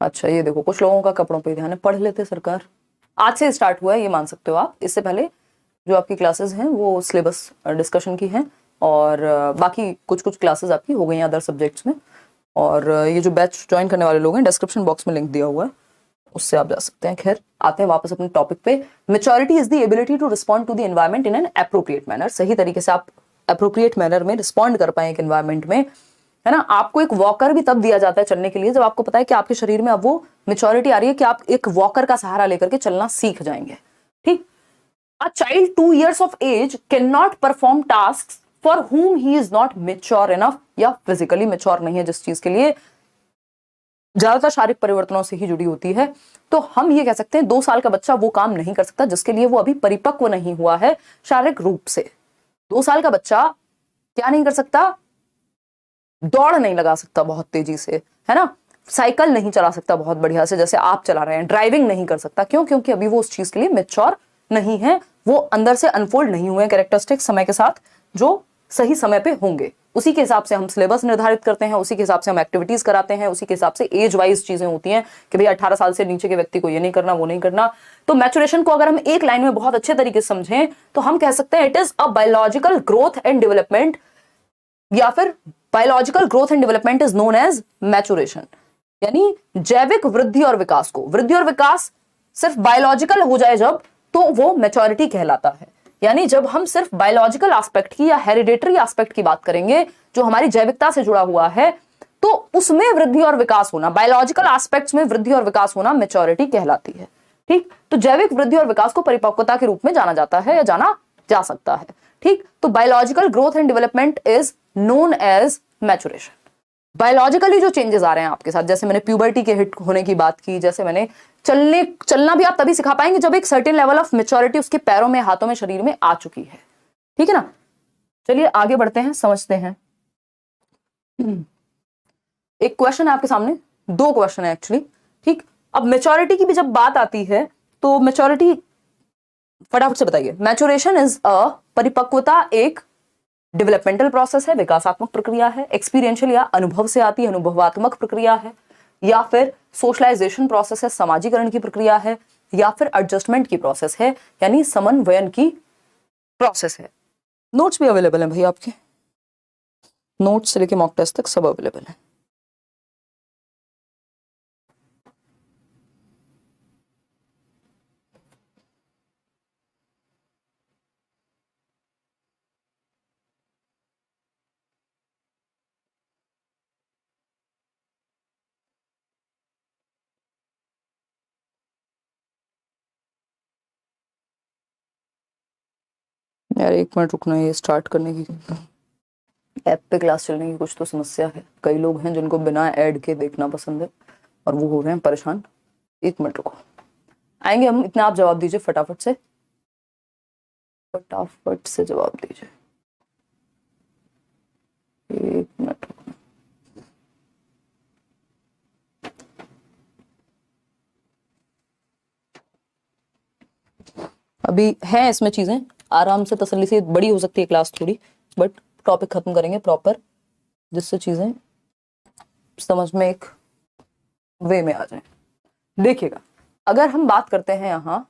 अच्छा, ये देखो कुछ लोगों का कपड़ों पे ध्यान है, पढ़ लेते सरकार। आज से स्टार्ट हुआ है, ये मान सकते हो आप। इससे पहले जो आपकी क्लासेस हैं वो सिलेबस डिस्कशन की हैं, और बाकी कुछ कुछ क्लासेस आपकी हो गई हैं अदर सब्जेक्ट्स में। और ये जो बैच ज्वाइन करने वाले लोग हैं, डिस्क्रिप्शन बॉक्स में लिंक दिया हुआ है, उससे आप जा सकते हैं। खैर, आते हैं वापस अपने टॉपिक पे। Maturity is the ability to respond to the environment in an appropriate manner. सही तरीके से आप एप्रोप्रिएट मैनर में रिस्पॉन्ड कर पाए एक एनवायरमेंट में, है ना। आपको एक वॉकर भी तब दिया जाता है चलने के लिए जब आपको पता है कि आपके शरीर में अब वो मेच्योरिटी आ रही है कि आप एक वॉकर का सहारा लेकर के चलना सीख जाएंगे, ठीक। A child 2 years of age cannot perform tasks for whom he is not mature enough, या फिजिकली मेच्योर नहीं है, जिस चीज के लिए ज्यादातर शारीरिक परिवर्तनों से ही जुड़ी होती है। तो हम ये कह सकते हैं 2 साल का बच्चा वो काम नहीं कर सकता जिसके लिए वो अभी परिपक्व नहीं हुआ है शारीरिक रूप से। 2 साल का बच्चा क्या नहीं कर सकता, दौड़ नहीं लगा सकता बहुत तेजी से, है ना, साइकिल नहीं चला सकता बहुत बढ़िया से जैसे आप चला रहे हैं, ड्राइविंग नहीं कर सकता। क्यों? क्योंकि अभी वो उस चीज के लिए मेच्योर नहीं है, वो अंदर से अनफोल्ड नहीं हुए कैरेक्टरिस्टिक समय के साथ जो सही समय पे होंगे। उसी के हिसाब से हम सिलेबस निर्धारित करते हैं, उसी के हिसाब से हम एक्टिविटीज कराते हैं, उसी के हिसाब से एज वाइज चीजें होती हैं कि भाई 18 साल से नीचे के व्यक्ति को ये नहीं करना, वो नहीं करना। तो मैचुरेशन को अगर हम एक लाइन में बहुत अच्छे तरीके से समझें तो हम कह सकते हैं it is a biological growth and development, या फिर biological growth and development is known as maturation. यानी जैविक वृद्धि और विकास को, वृद्धि और विकास सिर्फ बायोलॉजिकल हो जाए जब, तो वो मैच्योरिटी कहलाता है। यानी जब हम सिर्फ बायोलॉजिकल एस्पेक्ट की या हेरिडेटरी एस्पेक्ट की बात करेंगे जो हमारी जैविकता से जुड़ा हुआ है, तो उसमें वृद्धि और विकास होना, बायोलॉजिकल एस्पेक्ट्स में वृद्धि और विकास होना मैच्योरिटी कहलाती है, ठीक। तो जैविक वृद्धि और विकास को परिपक्वता के रूप में जाना जाता है या जाना जा सकता है, ठीक। तो biological growth and development is known as maturation. Biologically जो चेंजेस आ रहे हैं आपके साथ, जैसे मैंने प्यूबर्टी के हिट होने की बात की, जैसे मैंने चलना भी आप तभी सिखा पाएंगे जब एक सर्टेन लेवल ऑफ मेच्योरिटी उसके पैरों में, हाथों में, शरीर में आ चुकी है, ठीक है ना। चलिए आगे बढ़ते हैं, समझते हैं। एक क्वेश्चन है आपके सामने, 2 क्वेश्चन है एक्चुअली, ठीक। अब मेच्योरिटी की भी जब बात आती है तो मेच्योरिटी फटाफट से बताइए। मैचुरेशन इज अ, परिपक्वता एक डेवलपमेंटल प्रोसेस है, विकासात्मक प्रक्रिया है, एक्सपीरियंशियल या अनुभव से आती है, अनुभवात्मक प्रक्रिया है, या फिर सोशलाइजेशन प्रोसेस है, समाजीकरण की प्रक्रिया है, या फिर एडजस्टमेंट की प्रोसेस है, यानी समन्वयन की प्रोसेस है। नोट्स भी अवेलेबल हैं भाई आपके, नोट्स से लेके मॉक टेस्ट तक सब अवेलेबल है। यार 1 मिनट रुकना है, ये स्टार्ट करने की ऐप पे क्लास चलने की कुछ तो समस्या है। कई लोग हैं जिनको बिना ऐड के देखना पसंद है और वो हो रहे हैं परेशान। 1 मिनट रुको, आएंगे हम, इतना आप जवाब दीजिए फटाफट से, फटाफट से जवाब दीजिए। 1 मिनट रुको। अभी है इसमें चीजें, आराम से तसल्ली से, बड़ी हो सकती है क्लास थोड़ी, बट टॉपिक खत्म करेंगे प्रॉपर जिससे चीजें समझ में एक वे में आ जाए। देखिएगा, अगर हम बात करते हैं यहाँ,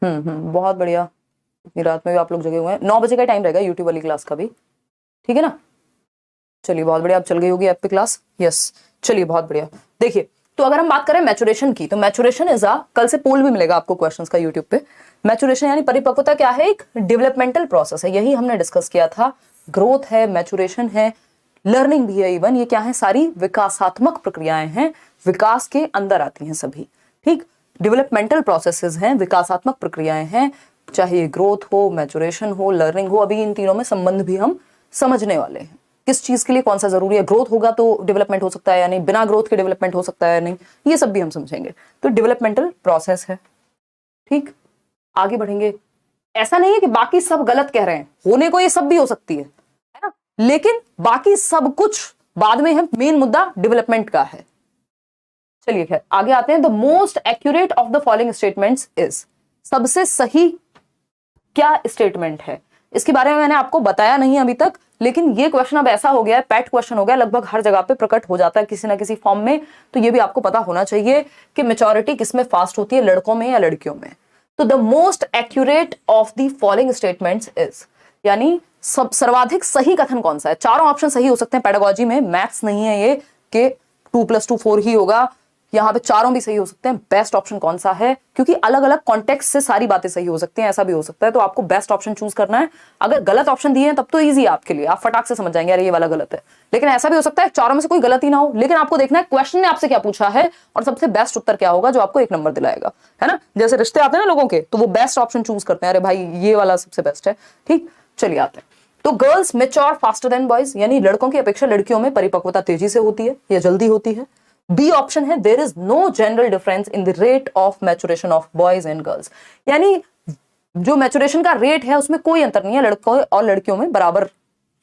बहुत बढ़िया, इतनी रात में भी आप लोग जगे हुए हैं। 9 बजे का टाइम रहेगा यूट्यूब वाली क्लास का भी, ठीक है ना। चलिए बहुत बढ़िया, आप चल गई होगी ऐप पे क्लास, यस। चलिए बहुत बढ़िया। देखिए, तो अगर हम बात करें मैचुरेशन की, तो मैचुरेशन इज अ, कल से पोल भी मिलेगा आपको क्वेश्चंस का यूट्यूब पे। मैचुरेशन यानी परिपक्वता क्या है, एक डेवलपमेंटल प्रोसेस है, यही हमने डिस्कस किया था। ग्रोथ है, मैचुरेशन है, लर्निंग भी है, इवन ये क्या है, सारी विकासात्मक प्रक्रियाएं हैं, विकास के अंदर आती हैं सभी, ठीक। डेवलपमेंटल प्रोसेसेस हैं, विकासात्मक प्रक्रियाएं हैं, चाहे ये ग्रोथ हो, मैचुरेशन हो, लर्निंग हो। अभी इन तीनों में संबंध भी हम समझने वाले हैं, किस चीज के लिए कौन सा जरूरी है, ग्रोथ होगा तो डेवलपमेंट हो सकता है या नहीं, बिना ग्रोथ के डेवलपमेंट हो सकता है या नहीं, ये सब भी हम समझेंगे। तो डेवलपमेंटल प्रोसेस है, ठीक। आगे बढ़ेंगे, ऐसा नहीं है कि बाकी सब गलत कह रहे हैं, होने को ये सब भी हो सकती है ना, लेकिन बाकी सब कुछ बाद में है, मेन मुद्दा डेवलपमेंट का है। चलिए खैर आगे आते हैं। The most accurate of the following statements is, सबसे सही क्या स्टेटमेंट है, इसके बारे में मैंने आपको बताया नहीं अभी तक, लेकिन ये क्वेश्चन अब ऐसा हो गया है, पैट क्वेश्चन हो गया, लगभग हर जगह पे प्रकट हो जाता है किसी ना किसी फॉर्म में। तो ये भी आपको पता होना चाहिए कि मैच्योरिटी किसमें फास्ट होती है, लड़कों में या लड़कियों में। तो the most accurate of the following statements is, यानी सब सर्वाधिक सही कथन कौन सा है। चारों ऑप्शन सही हो सकते हैं पेडागोजी में, मैथ्स नहीं है ये कि 2 + 2 4 ही होगा, यहाँ पे चारों भी सही हो सकते हैं। बेस्ट ऑप्शन कौन सा है, क्योंकि अलग अलग कॉन्टेक्स्ट से सारी बातें सही हो सकती हैं, ऐसा भी हो सकता है। तो आपको बेस्ट ऑप्शन चूज करना है। अगर गलत ऑप्शन दिए हैं तब तो ईजी है आपके लिए, आप फटाक से समझ जाएंगे अरे ये वाला गलत है। लेकिन ऐसा भी हो सकता है चारों में से कोई गलत ही ना हो, लेकिन आपको देखना है क्वेश्चन ने आपसे क्या पूछा है और सबसे बेस्ट उत्तर क्या होगा जो आपको 1 नंबर दिलाएगा, है ना। जैसे रिश्ते आते हैं ना लोगों के, तो वो बेस्ट ऑप्शन चूज करते हैं, अरे भाई ये वाला सबसे बेस्ट है। ठीक, चलिए आते हैं। तो girls mature faster than boys, यानी लड़कों की अपेक्षा लड़कियों में परिपक्वता तेजी से होती है या जल्दी होती है। बी ऑप्शन है there is no general difference in the rate of maturation of boys and girls, यानी जो मैच्योरेशन का रेट है उसमें कोई अंतर नहीं है, लड़कों और लड़कियों में बराबर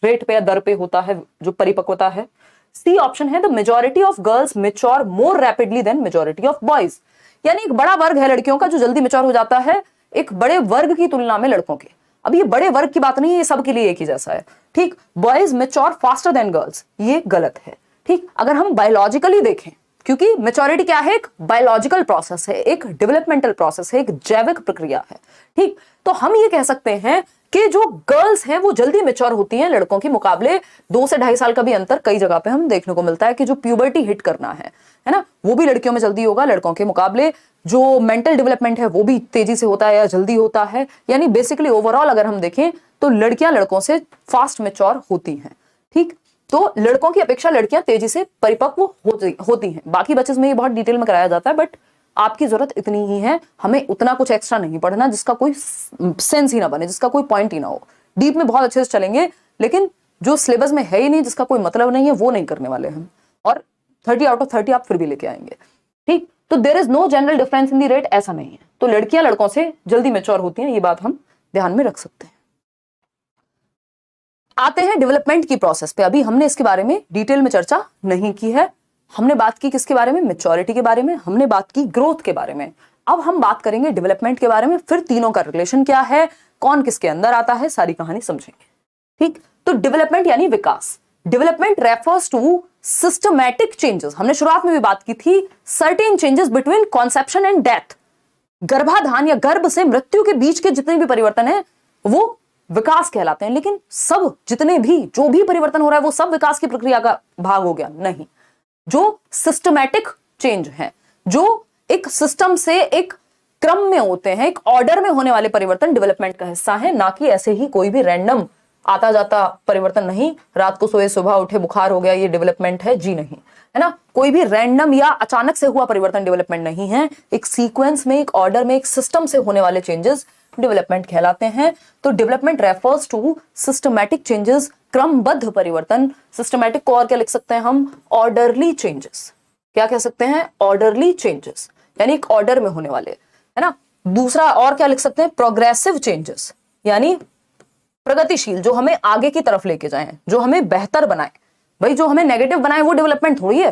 रेट पे या दर पे होता है जो परिपक्वता है। सी ऑप्शन है the majority of girls mature more rapidly than majority of boys, यानी एक बड़ा वर्ग है लड़कियों का जो जल्दी मैच्योर हो जाता है एक बड़े वर्ग की तुलना में लड़कों के। अब ये बड़े वर्ग की बात नहीं है, ये सबके लिए एक ही जैसा है। ठीक, boys mature faster than girls, ये गलत है। ठीक, अगर हम बायोलॉजिकली देखें, क्योंकि मैच्योरिटी क्या है, एक बायोलॉजिकल प्रोसेस है, एक डेवलपमेंटल प्रोसेस है, एक जैविक प्रक्रिया है। ठीक, तो हम ये कह सकते हैं कि जो गर्ल्स हैं वो जल्दी मैच्योर होती हैं लड़कों के मुकाबले। 2 से 2.5 साल का भी अंतर कई जगह पे हम देखने को मिलता है कि जो प्यूबर्टी हिट करना है ना, वो भी लड़कियों में जल्दी होगा लड़कों के मुकाबले। जो मेंटल डेवलपमेंट है वो भी तेजी से होता है या जल्दी होता है, यानी बेसिकली ओवरऑल अगर हम देखें तो लड़कियां लड़कों से फास्ट मैच्योर होती हैं। ठीक, तो लड़कों की अपेक्षा लड़कियां तेजी से परिपक्व होती हैं। बाकी बच्चेस में ये बहुत डिटेल में कराया जाता है, बट आपकी जरूरत इतनी ही है, हमें उतना कुछ एक्स्ट्रा नहीं पढ़ना जिसका कोई सेंस ही ना बने, जिसका कोई पॉइंट ही ना हो। डीप में बहुत अच्छे से चलेंगे, लेकिन जो सिलेबस में है ही नहीं, जिसका कोई मतलब नहीं है, वो नहीं करने वाले हम, और 30 आउट ऑफ 30 आप फिर भी लेके आएंगे। ठीक, तो there is no general difference in the rate, ऐसा नहीं है। तो लड़कियां लड़कों से जल्दी मैच्योर होती हैं, ये बात हम ध्यान में रख सकते हैं। आते हैं डेवलपमेंट की प्रोसेस पे। अभी हमने इसके बारे में डिटेल में चर्चा नहीं की है। हमने बात की किसके बारे में, मैच्योरिटी के बारे में, हमने बात की ग्रोथ के बारे में। अब हम बात करेंगे डेवलपमेंट के बारे में, फिर तीनों का रिलेशन क्या है, कौन किसके अंदर आता है, सारी कहानी समझेंगे। ठीक, तो डेवलपमेंट यानी विकास। Development refers to systematic changes, हमने शुरुआत में भी बात की थी, certain changes between conception and death. गर्भाधान या गर्भ से मृत्यु के बीच के जितने भी परिवर्तन है वो विकास कहलाते हैं। लेकिन सब जितने भी जो भी परिवर्तन हो रहा है वो सब विकास की प्रक्रिया का भाग हो गया? नहीं, जो सिस्टमैटिक चेंज है, जो एक सिस्टम से एक क्रम में होते हैं, एक ऑर्डर में होने वाले परिवर्तन डेवलपमेंट का हिस्सा है, ना कि ऐसे ही कोई भी रैंडम आता जाता परिवर्तन नहीं। रात को सोए सुबह उठे बुखार हो गया, ये डेवलपमेंट है? जी नहीं, है ना। कोई भी रैंडम या अचानक से हुआ परिवर्तन डेवलपमेंट नहीं है। एक सीक्वेंस में, एक ऑर्डर में, एक सिस्टम से होने वाले चेंजेस डेवलपमेंट कहलाते हैं। तो development refers to systematic changes, क्रमबद्ध परिवर्तन। सिस्टमैटिक को और क्या लिख सकते हैं हम, ऑर्डरली चेंजेस। क्या कह सकते हैं, ऑर्डरली चेंजेस, यानी एक ऑर्डर में होने वाले, है ना। दूसरा और क्या लिख सकते हैं, प्रोग्रेसिव चेंजेस, यानी प्रगतिशील, जो हमें आगे की तरफ लेके जाए, जो हमें बेहतर बनाए। भाई जो हमें नेगेटिव बनाए वो डेवलपमेंट थोड़ी है।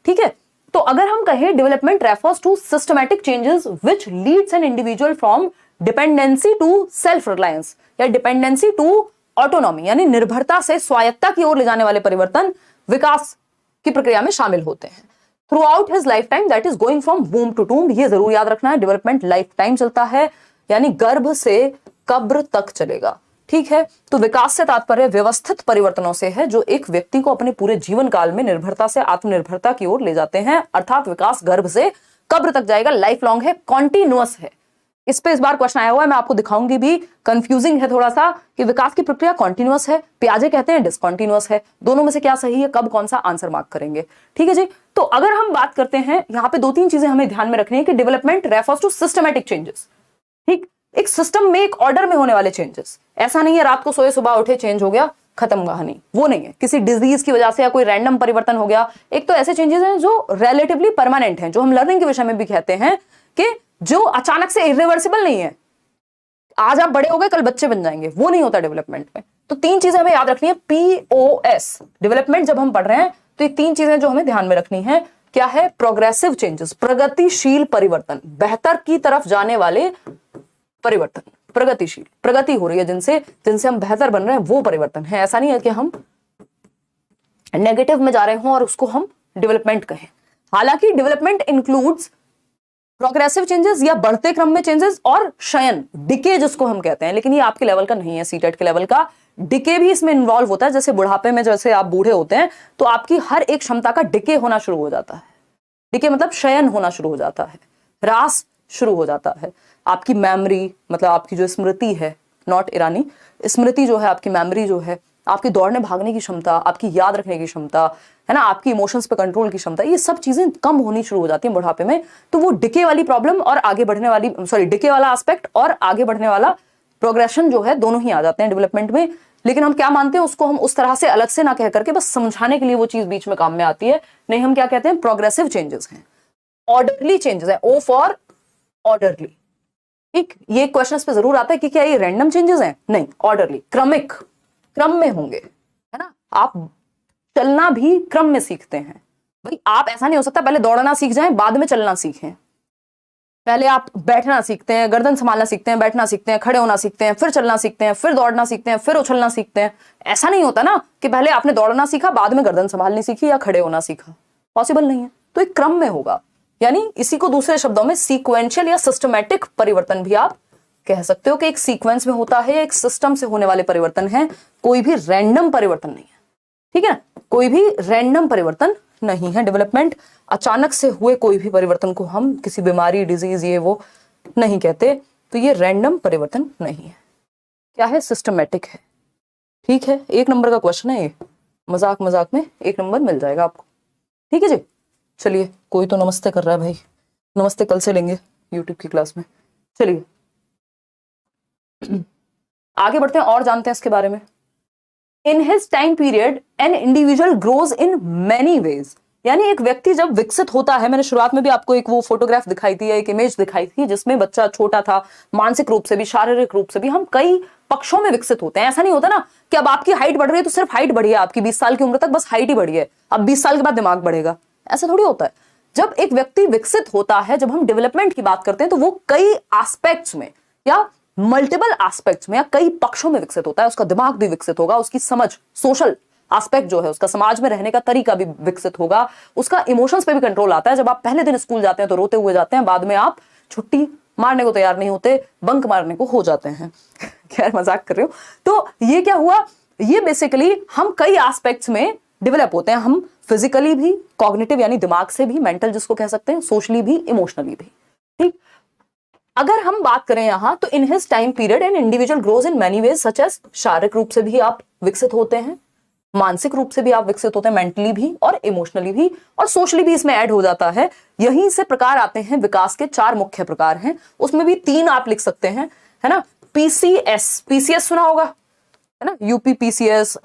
ठीक है, तो अगर हम कहें development refers to systematic changes which leads an individual from dependency to self reliance या डिपेंडेंसी टू ऑटोनॉमी, यानी निर्भरता से स्वायत्तता की ओर ले जाने वाले परिवर्तन विकास की प्रक्रिया में शामिल होते हैं। Throughout his lifetime, that is going from womb to tomb. ये जरूर याद रखना है, डेवलपमेंट लाइफ टाइम चलता है, यानी गर्भ से कब्र तक चलेगा। ठीक है, तो विकास से तात्पर्य व्यवस्थित परिवर्तनों से है जो एक व्यक्ति को अपने पूरे जीवन काल में निर्भरता से आत्मनिर्भरता की ओर ले जाते हैं। अर्थात विकास गर्भ से कब्र तक जाएगा, लाइफ लॉन्ग है, कॉन्टिन्यूअस है। इस पे इस बार क्वेश्चन आया हुआ है, मैं आपको दिखाऊंगी भी। कंफ्यूजिंग है थोड़ा सा कि विकास की प्रक्रिया कॉन्टिन्यूअस है, पियाजे कहते हैं डिसकॉन्टिन्यूअस है। दोनों में से क्या सही है, कब कौन सा आंसर मार्क करेंगे? ठीक है जी। तो अगर हम बात करते हैं, यहाँ पे 2-3 चीजें हमें ध्यान में रखनी है कि development refers to systematic changes. ठीक, एक सिस्टम में, एक ऑर्डर में होने वाले चेंजेस। ऐसा नहीं है रात को सोए सुबह उठे चेंज हो गया, खत्म कहानी, वो नहीं है। किसी डिजीज की वजह से या कोई रैंडम परिवर्तन हो गया। एक तो ऐसे चेंजेस हैं जो रिलेटिवली परमानेंट हैं, जो हम लर्निंग के विषय में भी कहते हैं कि जो अचानक से इरिवर्सिबल नहीं है। आज आप बड़े हो गए, कल बच्चे बन जाएंगे, वो नहीं होता डेवलपमेंट में। तो 3 चीजें हमें याद रखनी है। POS डेवलपमेंट जब हम पढ़ रहे हैं तो ये 3 चीजें जो हमें ध्यान में रखनी है, क्या है, प्रोग्रेसिव चेंजेस, प्रगतिशील परिवर्तन, बेहतर की तरफ जाने वाले परिवर्तन, प्रगतिशील, प्रगति हो रही है जिनसे हम बेहतर बन रहे हैं, वो परिवर्तन है। ऐसा नहीं है कि हम नेगेटिव में जा रहे हों और उसको हम डेवलपमेंट कहें। हालांकि डेवलपमेंट इंक्लूड्स प्रोग्रेसिव चेंजेस या बढ़ते क्रम में चेंजेस और शयन, डिके जिसको हम कहते हैं, लेकिन ये आपके लेवल का नहीं है, सीटेट के लेवल का। डिके भी इसमें इन्वॉल्व होता है। जैसे बुढ़ापे में जैसे आप बूढ़े होते हैं तो आपकी हर एक क्षमता का डिके होना शुरू हो जाता है। डिके मतलब शयन होना शुरू हो जाता है, ह्रास शुरू हो जाता है। आपकी मेमोरी मतलब आपकी जो स्मृति है, नॉट ईरानी, स्मृति जो है, आपकी मेमोरी जो है, आपकी दौड़ने भागने की क्षमता, आपकी याद रखने की क्षमता, है ना, आपकी इमोशंस पे कंट्रोल की क्षमता, ये सब चीजें कम होनी शुरू हो जाती हैं बुढ़ापे में। तो वो डिके वाली प्रॉब्लम और आगे बढ़ने वाली, सॉरी, डिके वाला एस्पेक्ट और आगे बढ़ने वाला प्रोग्रेशन जो है, दोनों ही आ जाते हैं डेवलपमेंट में। लेकिन हम क्या मानते हैं उसको, हम उस तरह से अलग से ना कह करके बस समझाने के लिए वो चीज बीच में काम में आती है। नहीं, हम क्या कहते हैं, प्रोग्रेसिव चेंजेस हैं, ऑर्डरली चेंजेस है, ओ फॉर ऑर्डरली। ठीक, ये क्वेश्चन पे जरूर आता है कि क्या ये रैंडम चेंजेस हैं? नहीं, ऑर्डरली, क्रमिक, क्रम में होंगे, है ना। आप चलना भी क्रम में सीखते हैं भाई। आप ऐसा नहीं हो सकता पहले दौड़ना सीख जाएं बाद में चलना सीखें। पहले आप बैठना सीखते हैं, गर्दन संभालना सीखते हैं, बैठना सीखते हैं, खड़े होना सीखते हैं, फिर चलना सीखते हैं, फिर दौड़ना सीखते हैं, फिर उछलना सीखते हैं। ऐसा नहीं होता ना कि पहले आपने दौड़ना सीखा बाद में गर्दन संभालनी सीखी या खड़े होना सीखा, पॉसिबल नहीं है। तो एक क्रम में होगा, यानी इसी को दूसरे शब्दों में सीक्वेंशियल या सिस्टमैटिक परिवर्तन भी आप कह सकते हो कि एक सीक्वेंस में होता है, एक सिस्टम से होने वाले परिवर्तन है, कोई भी रैंडम परिवर्तन नहीं है। ठीक है, कोई भी रैंडम परिवर्तन नहीं है। डेवलपमेंट अचानक से हुए कोई भी परिवर्तन को हम किसी बीमारी, डिजीज, ये वो नहीं कहते। तो ये रैंडम परिवर्तन नहीं है, क्या है, सिस्टमैटिक है। ठीक है, 1 नंबर का क्वेश्चन है ये, मजाक मजाक में 1 नंबर मिल जाएगा आपको। ठीक है जी, चलिए, कोई तो नमस्ते कर रहा है भाई, नमस्ते कल से लेंगे यूट्यूब की क्लास में। चलिए आगे बढ़ते हैं और जानते हैं इसके बारे में। इन his time period an individual grows in many ways, यानी एक व्यक्ति जब विकसित होता है, मैंने शुरुआत में भी आपको एक वो फोटोग्राफ दिखाई थी, एक इमेज दिखाई थी जिसमें बच्चा छोटा था, मानसिक रूप से भी, शारीरिक रूप से भी हम कई पक्षों में विकसित होते हैं। ऐसा नहीं होता ना कि अब आपकी हाइट बढ़ रही है तो सिर्फ हाइट बढ़ी है आपकी, 20 साल की उम्र तक बस हाइट ही बढ़ी है, अब 20 साल के बाद दिमाग बढ़ेगा, ऐसा थोड़ी होता है। जब एक व्यक्ति विकसित होता है, जब हम डेवलपमेंट की बात करते हैं, तो वो कई एस्पेक्ट्स में या मल्टीपल एस्पेक्ट्स में या कई पक्षों में विकसित होता है। उसका दिमाग भी विकसित होगा, उसकी समझ, सोशल एस्पेक्ट जो है, उसका समाज में रहने का तरीका भी विकसित होगा, उसका इमोशंस पे भी कंट्रोल आता है। जब आप पहले दिन स्कूल जाते हैं तो रोते हुए जाते हैं, बाद में आप छुट्टी मारने को तैयार नहीं होते, बंक मारने को हो जाते हैं। खैर, मजाक कर रहे हो। तो ये क्या हुआ, ये बेसिकली हम कई एस्पेक्ट्स में डेवलप होते हैं, हम फिजिकली भी, कॉग्निटिव यानी दिमाग से भी, मेंटल जिसको कह सकते हैं, सोशली भी, इमोशनली भी। ठीक, अगर हम बात करें यहां तो in his time period an individual grows in many ways such as, शारीरिक रूप से भी आप विकसित होते हैं, मानसिक रूप से भी आप विकसित होते हैं, मेंटली भी और इमोशनली भी, और सोशली भी इसमें ऐड हो जाता है। यहीं से प्रकार आते हैं, विकास के 4 मुख्य प्रकार हैं, उसमें भी 3 आप लिख सकते हैं, है ना। पीसीएस, पीसीएस सुना होगा, है ना, यूपी पीसीएस,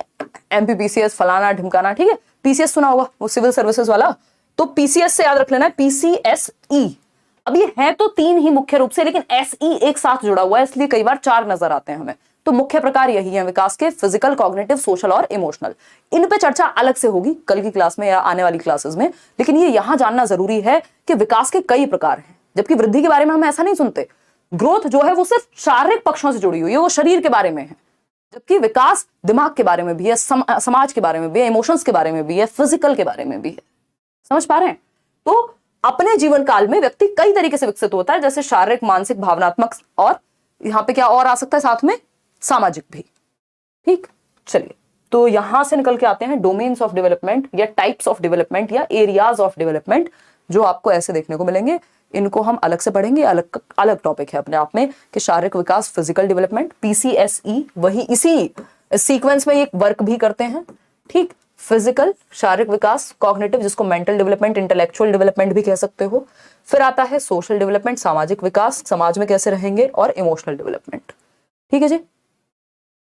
एमपी पीसीएस, फलाना ढिमकाना, ठीक है, पीसीएस सुना होगा, वो सिविल सर्विसेज वाला। तो पीसीएस से याद रख लेना है पीसीएसई। अब ये है तो 3 ही मुख्य रूप से, लेकिन एसई एक साथ जुड़ा हुआ है, इसलिए कई बार 4 नजर आते हैं हमें। तो मुख्य प्रकार यही है विकास के, फिजिकल, कॉग्निटिव, सोशल और इमोशनल। इन पे चर्चा अलग से होगी कल की क्लास में या आने वाली क्लासेस में, लेकिन ये यहां जानना जरूरी है कि विकास के कई प्रकार हैं। जबकि वृद्धि के बारे में हम ऐसा नहीं सुनते, ग्रोथ जो है वो सिर्फ शारीरिक पक्षों से जुड़ी हुई है, वो शरीर के बारे में है, जबकि विकास दिमाग के बारे में भी है, समाज के बारे में भी है, इमोशंस के बारे में भी है, फिजिकल के बारे में भी है। समझ पा रहे हैं? तो अपने जीवन काल में व्यक्ति कई तरीके से विकसित होता है, जैसे शारीरिक, मानसिक, भावनात्मक, और यहां पे क्या और आ सकता है साथ में, सामाजिक भी। ठीक, चलिए, तो यहां से निकल के आते हैं डोमेन्स ऑफ डेवलपमेंट या टाइप्स ऑफ डेवलपमेंट या एरियाज ऑफ डेवलपमेंट, जो आपको ऐसे देखने को मिलेंगे। इनको हम अलग से पढ़ेंगे, अलग अलग टॉपिक है अपने आप में, कि शारीरिक विकास, फिजिकल डेवलपमेंट, पीसीएसई, वही इसी सीक्वेंस में एक वर्क भी करते हैं। ठीक, फिजिकल, शारीरिक विकास, कॉग्निटिव जिसको मेंटल डेवलपमेंट, इंटेलेक्चुअल डेवलपमेंट भी कह सकते हो, फिर आता है सोशल डेवलपमेंट, सामाजिक विकास, समाज में कैसे रहेंगे, और इमोशनल डेवलपमेंट। ठीक है जी,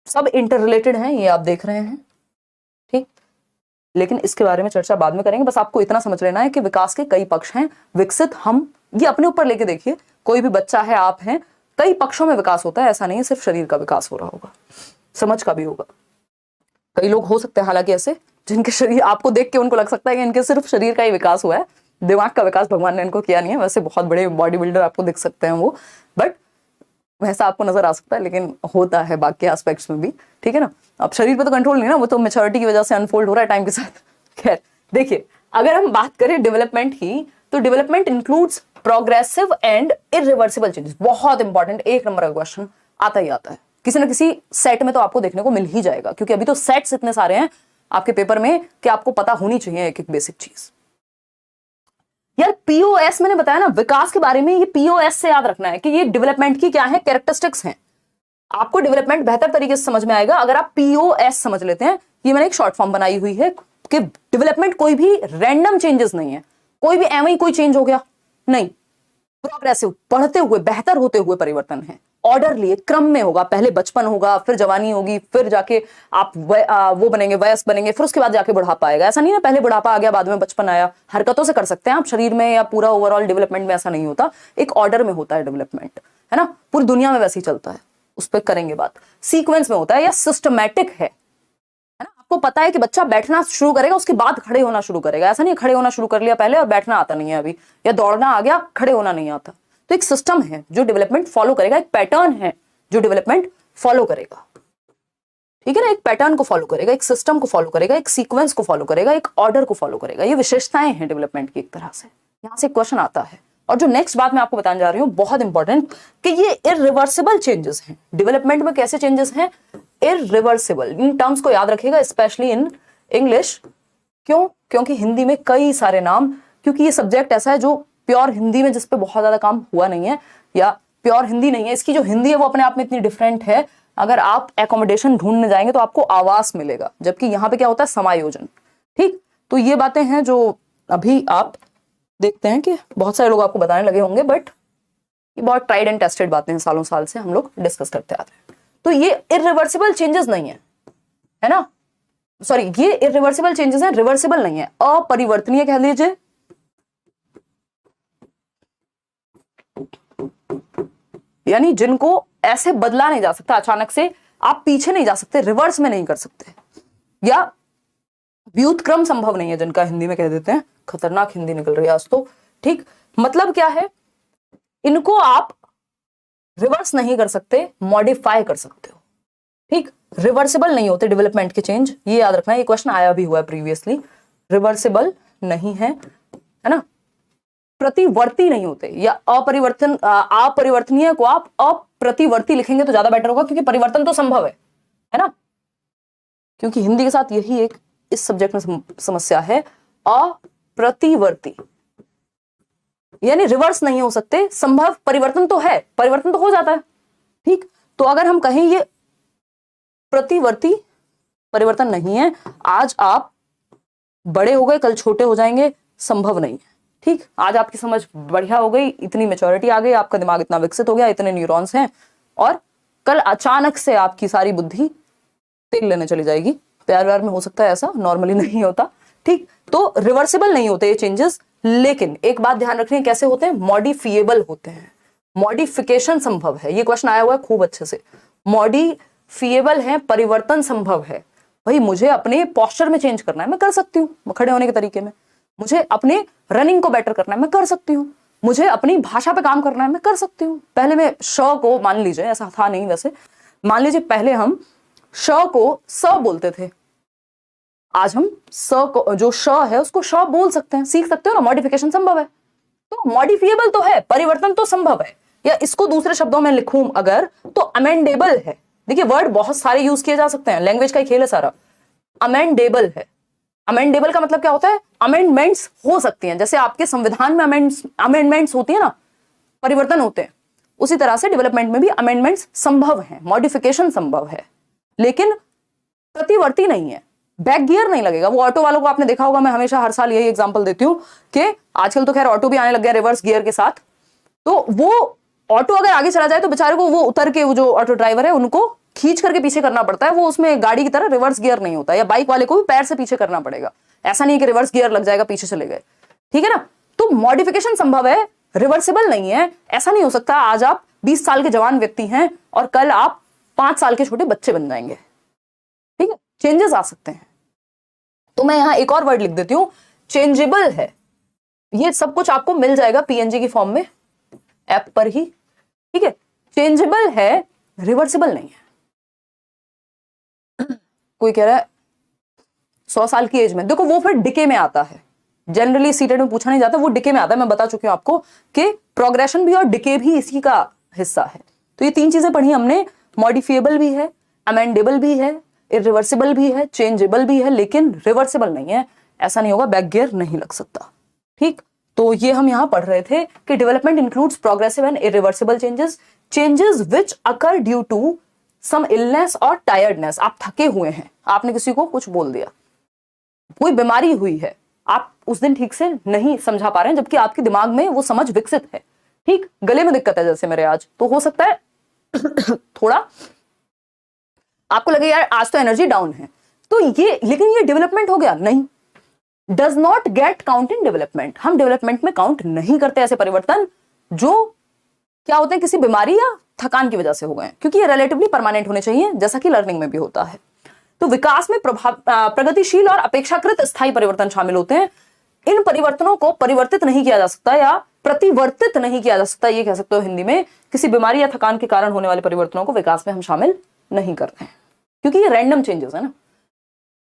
सब इंटर रिलेटेड हैं, ये आप देख रहे हैं। ठीक, लेकिन इसके बारे में चर्चा बाद में करेंगे। बस आपको इतना समझ लेना है कि विकास के कई पक्ष हैं, विकसित हम, ये अपने ऊपर लेके देखिए, कोई भी बच्चा है, आप हैं, कई पक्षों में विकास होता है, ऐसा नहीं है सिर्फ शरीर का विकास हो रहा होगा, समझ का भी होगा। कई लोग हो सकते हैं हालांकि ऐसे, जिनके शरीर आपको देख के उनको लग सकता है कि इनके सिर्फ शरीर का ही विकास हुआ है, दिमाग का विकास भगवान ने इनको किया नहीं है। वैसे बहुत बड़े बॉडी बिल्डर आपको दिख सकते हैं वो, बट वैसा आपको नजर आ सकता है, लेकिन होता है बाकी एस्पेक्ट्स में भी। ठीक है ना, अब शरीर पे तो कंट्रोल नहीं ना, वो तो मैच्योरिटी की वजह से अनफोल्ड हो रहा है टाइम के साथ। खैर, देखिए, अगर हम बात करें डेवलपमेंट की, तो development includes progressive and irreversible changes. बहुत इंपॉर्टेंट, 1 नंबर का क्वेश्चन आता ही आता है, किसी ना किसी सेट में तो आपको देखने को मिल ही जाएगा, क्योंकि अभी तो सेट्स इतने सारे हैं आपके पेपर में कि आपको पता होनी चाहिए एक एक बेसिक चीज। यार पीओएस मैंने बताया ना विकास के बारे में, ये पीओएस से याद रखना है कि ये डेवलपमेंट की क्या है, कैरेक्टरिस्टिक्स हैं। आपको डेवलपमेंट बेहतर तरीके से समझ में आएगा अगर आप पीओएस समझ लेते हैं। ये मैंने एक शॉर्ट फॉर्म बनाई हुई है कि डेवलपमेंट कोई भी रैंडम चेंजेस नहीं है, कोई भी एवं ही कोई चेंज हो गया नहीं, प्रोग्रेसिव, बढ़ते हुए बेहतर होते हुए परिवर्तन है। ऑर्डरली, क्रम में होगा, पहले बचपन होगा, फिर जवानी होगी, फिर जाके आप वो बनेंगे, वयस्क बनेंगे, फिर उसके बाद जाके बुढ़ापा आएगा। ऐसा नहीं है पहले बुढ़ापा आ गया बाद में बचपन आया। हरकतों से कर सकते हैं आप शरीर में या पूरा ओवरऑल डेवलपमेंट में ऐसा नहीं होता, एक ऑर्डर में होता है डेवलपमेंट, है ना। पूरी दुनिया में वैसे ही चलता है, उस पर करेंगे बात। सीक्वेंस में होता है या सिस्टमैटिक है ना। आपको पता है कि बच्चा बैठना शुरू करेगा उसके बाद खड़े होना शुरू करेगा, ऐसा नहीं खड़े होना शुरू कर लिया पहले और बैठना आता नहीं है अभी, या दौड़ना आ गया खड़े होना नहीं आता। तो एक सिस्टम है जो डेवलपमेंट फॉलो करेगा, एक पैटर्न है जो डेवलपमेंट फॉलो करेगा, ठीक है ना। एक पैटर्न को फॉलो करेगा, एक सिस्टम को फॉलो करेगा, एक सीक्वेंस को फॉलो करेगा, एक ऑर्डर को फॉलो करेगा। ये विशेषताएं हैं डेवलपमेंट की एक तरह से। यहां से क्वेश्चन आता है। और जो नेक्स्ट बात मैं आपको बताने जा रही हूं बहुत इंपॉर्टेंट, कि ये इरिवर्सिबल चेंजेस हैं। डेवलपमेंट में कैसे चेंजेस हैं? इरिवर्सिबल। इन टर्म्स को याद रखिएगा, स्पेशली इन इंग्लिश। क्यों? क्योंकि हिंदी में कई सारे नाम, क्योंकि ये सब्जेक्ट ऐसा है जो प्योर हिंदी में जिस पे बहुत ज्यादा काम हुआ नहीं है, या प्योर हिंदी नहीं है, इसकी जो हिंदी है वो अपने आप में इतनी डिफरेंट है। अगर आप एकोमोडेशन ढूंढने जाएंगे तो आपको आवास मिलेगा, जबकि यहाँ पे क्या होता है, समायोजन। ठीक, तो ये बातें हैं जो अभी आप देखते हैं कि बहुत सारे लोग आपको बताने लगे होंगे, बट ये बहुत ट्राइड एंड टेस्टेड बातें हैं, सालों साल से हम लोग डिस्कस करते आ रहे हैं। तो ये इरिवर्सिबल चेंजेस नहीं है ना, सॉरी, ये इरिवर्सिबल चेंजेस हैं, रिवर्सिबल नहीं है, अपरिवर्तनीय कह लीजिए। यानी जिनको ऐसे बदला नहीं जा सकता अचानक से, आप पीछे नहीं जा सकते, रिवर्स में नहीं कर सकते, या व्युत्क्रम संभव नहीं है, जिनका हिंदी में कह देते हैं। खतरनाक हिंदी निकल रही है आज तो। ठीक, मतलब क्या है, इनको आप रिवर्स नहीं कर सकते, मॉडिफाई कर सकते हो। ठीक, रिवर्सिबल नहीं होते डेवलपमेंट के चेंज, ये याद रखना। ये क्वेश्चन आया भी हुआ है प्रीवियसली। रिवर्सिबल नहीं है ना, प्रतिवर्ती नहीं होते, या अपरिवर्तनीय को आप अप्रतिवर्ती लिखेंगे तो ज्यादा बेटर होगा, क्योंकि परिवर्तन तो संभव है ना। क्योंकि हिंदी के साथ यही एक इस सब्जेक्ट में समस्या है, अप्रतिवर्ती, यानी रिवर्स नहीं हो सकते, संभव परिवर्तन तो है, परिवर्तन तो हो जाता है। ठीक, तो अगर हम कहें ये प्रतिवर्ती परिवर्तन नहीं है, आज आप बड़े हो गए कल छोटे हो जाएंगे, संभव नहीं है। ठीक, आज आपकी समझ बढ़िया हो गई, इतनी मैच्योरिटी आ गई, आपका दिमाग इतना विकसित हो गया, इतने न्यूरॉन्स हैं, और कल अचानक से आपकी सारी बुद्धि तेल लेने चली जाएगी। प्यार व्यार में हो सकता है ऐसा, नॉर्मली नहीं होता। ठीक, तो रिवर्सिबल नहीं होते ये चेंजेस, लेकिन एक बात ध्यान रखनी है, कैसे होते हैं, मॉडिफिएबल होते हैं। मॉडिफिकेशन संभव है, ये क्वेश्चन आया हुआ है खूब अच्छे से। मॉडिफिएबल है, परिवर्तन संभव है। भाई मुझे अपने पोस्चर में चेंज करना है, मैं कर सकती हूँ, खड़े होने के तरीके में। मुझे अपने रनिंग को बेटर करना है, मैं कर सकती हूँ। मुझे अपनी भाषा पे काम करना है, मैं कर सकती हूँ। पहले मैं श को, मान लीजिए, ऐसा था नहीं वैसे, मान लीजिए पहले हम श को स बोलते थे, आज हम स को, जो श है उसको श बोल सकते हैं, सीख सकते हो ना। मॉडिफिकेशन संभव है, तो मॉडिफिएबल तो है, परिवर्तन तो संभव है। या इसको दूसरे शब्दों में लिखूं अगर, तो अमेंडेबल है। देखिए वर्ड बहुत सारे यूज किए जा सकते हैं, लैंग्वेज का ही खेल है सारा। अमेंडेबल है, अमेंडेबल का मतलब क्या होता है, अमेंडमेंट्स हो सकती हैं। जैसे आपके संविधान में अमेंडमेंट्स होती है ना, परिवर्तन होते हैं, उसी तरह से डेवलपमेंट में भी अमेंडमेंट्स संभव हैं, मॉडिफिकेशन संभव है, लेकिन प्रतिवर्ती नहीं है। बैक गियर नहीं लगेगा। वो ऑटो वालों को आपने देखा होगा, मैं हमेशा हर साल यही एग्जांपल देती हूँ कि आजकल तो खैर ऑटो भी आने लग गया रिवर्स गियर के साथ। तो वो ऑटो अगर आगे चला जाए तो बेचारे को वो उतर के, वो जो ऑटो ड्राइवर है उनको खींच करके पीछे करना पड़ता है। वो उसमें गाड़ी की तरह रिवर्स गियर नहीं होता, या बाइक वाले को भी पैर से पीछे करना पड़ेगा। ऐसा नहीं कि रिवर्स गियर लग जाएगा पीछे चले गए, ठीक है ना। तो मॉडिफिकेशन संभव है, रिवर्सिबल नहीं है। ऐसा नहीं हो सकता आज आप 20 साल के जवान व्यक्ति हैं और कल आप 5 साल के छोटे बच्चे बन जाएंगे, ठीक है। चेंजेस आ सकते हैं। तो मैं यहां एक और वर्ड लिख देती हूं, चेंजेबल है। ये सब कुछ आपको मिल जाएगा पीएनजी की फॉर्म में, ऐप पर ही, ठीक है। चेंजेबल है, रिवर्सिबल नहीं है। कोई कह रहा है 100 साल की एज में, देखो वो फिर डिके में आता है। जनरली सीटेड में पूछा नहीं जाता, वो डिके में आता है। मैं बता चुकी हूं आपको कि प्रोग्रेशन भी और डिके भी इसी का हिस्सा है। तो ये 3 चीजें पढ़ी हमने, मॉडिफिएबल भी है, अमेंडेबल भी है, इरिवर्सिबल भी है, चेंजेबल भी है, लेकिन रिवर्सिबल नहीं है। ऐसा नहीं होगा, बैक गियर नहीं लग सकता, ठीक। तो ये हम यहां पढ़ रहे थे कि development includes progressive and irreversible changes, changes which occur due to some illness और टायर्डनेस। आप थके हुए हैं, आपने किसी को कुछ बोल दिया, कोई बीमारी हुई है, आप उस दिन ठीक से नहीं समझा पा रहे हैं, जबकि आपके दिमाग में वो समझ विकसित है। ठीक, गले में दिक्कत है जैसे मेरे आज, तो हो सकता है थोड़ा आपको लगे यार आज तो एनर्जी डाउन है, तो ये, लेकिन ये डेवलपमेंट हो गया नहीं, does not gate count in development. हम डेवलपमेंट में काउंट नहीं करते ऐसे परिवर्तन जो क्या होते हैं किसी बीमारी या थकान की वजह से हो गए, क्योंकि ये रिलेटिवली परमानेंट होने चाहिए, जैसा कि लर्निंग में भी होता है। तो विकास में प्रगतिशील और अपेक्षाकृत स्थायी परिवर्तन शामिल होते हैं। इन परिवर्तनों को परिवर्तित नहीं किया जा सकता या प्रतिवर्तित नहीं किया जा सकता, ये कह सकते हो हिंदी में। किसी बीमारी या थकान के कारण होने वाले परिवर्तनों को विकास में हम शामिल नहीं करते हैं, क्योंकि ये रैंडम चेंजेस है ना।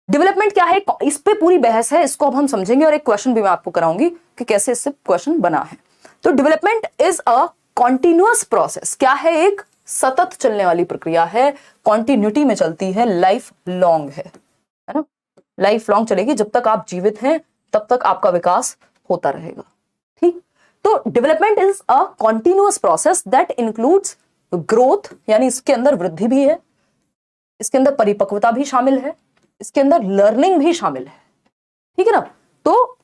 डेवलपमेंट क्या है, इस पे पूरी बहस है, इसको अब हम समझेंगे, और एक क्वेश्चन भी मैं आपको कराऊंगी कि कैसे इससे क्वेश्चन बना है। तो development is a continuous process. क्या है, एक सतत चलने वाली प्रक्रिया है, कॉन्टिन्यूटी में चलती है, लाइफ लॉन्ग है ना, लाइफ लॉन्ग चलेगी, जब तक आप जीवित हैं तब तक आपका विकास होता रहेगा। ठीक, तो development is a continuous process that includes growth, यानी इसके अंदर वृद्धि भी है, इसके अंदर परिपक्वता भी शामिल है, इसके अंदर लर्निंग भी शामिल है। ठीक है ना, तो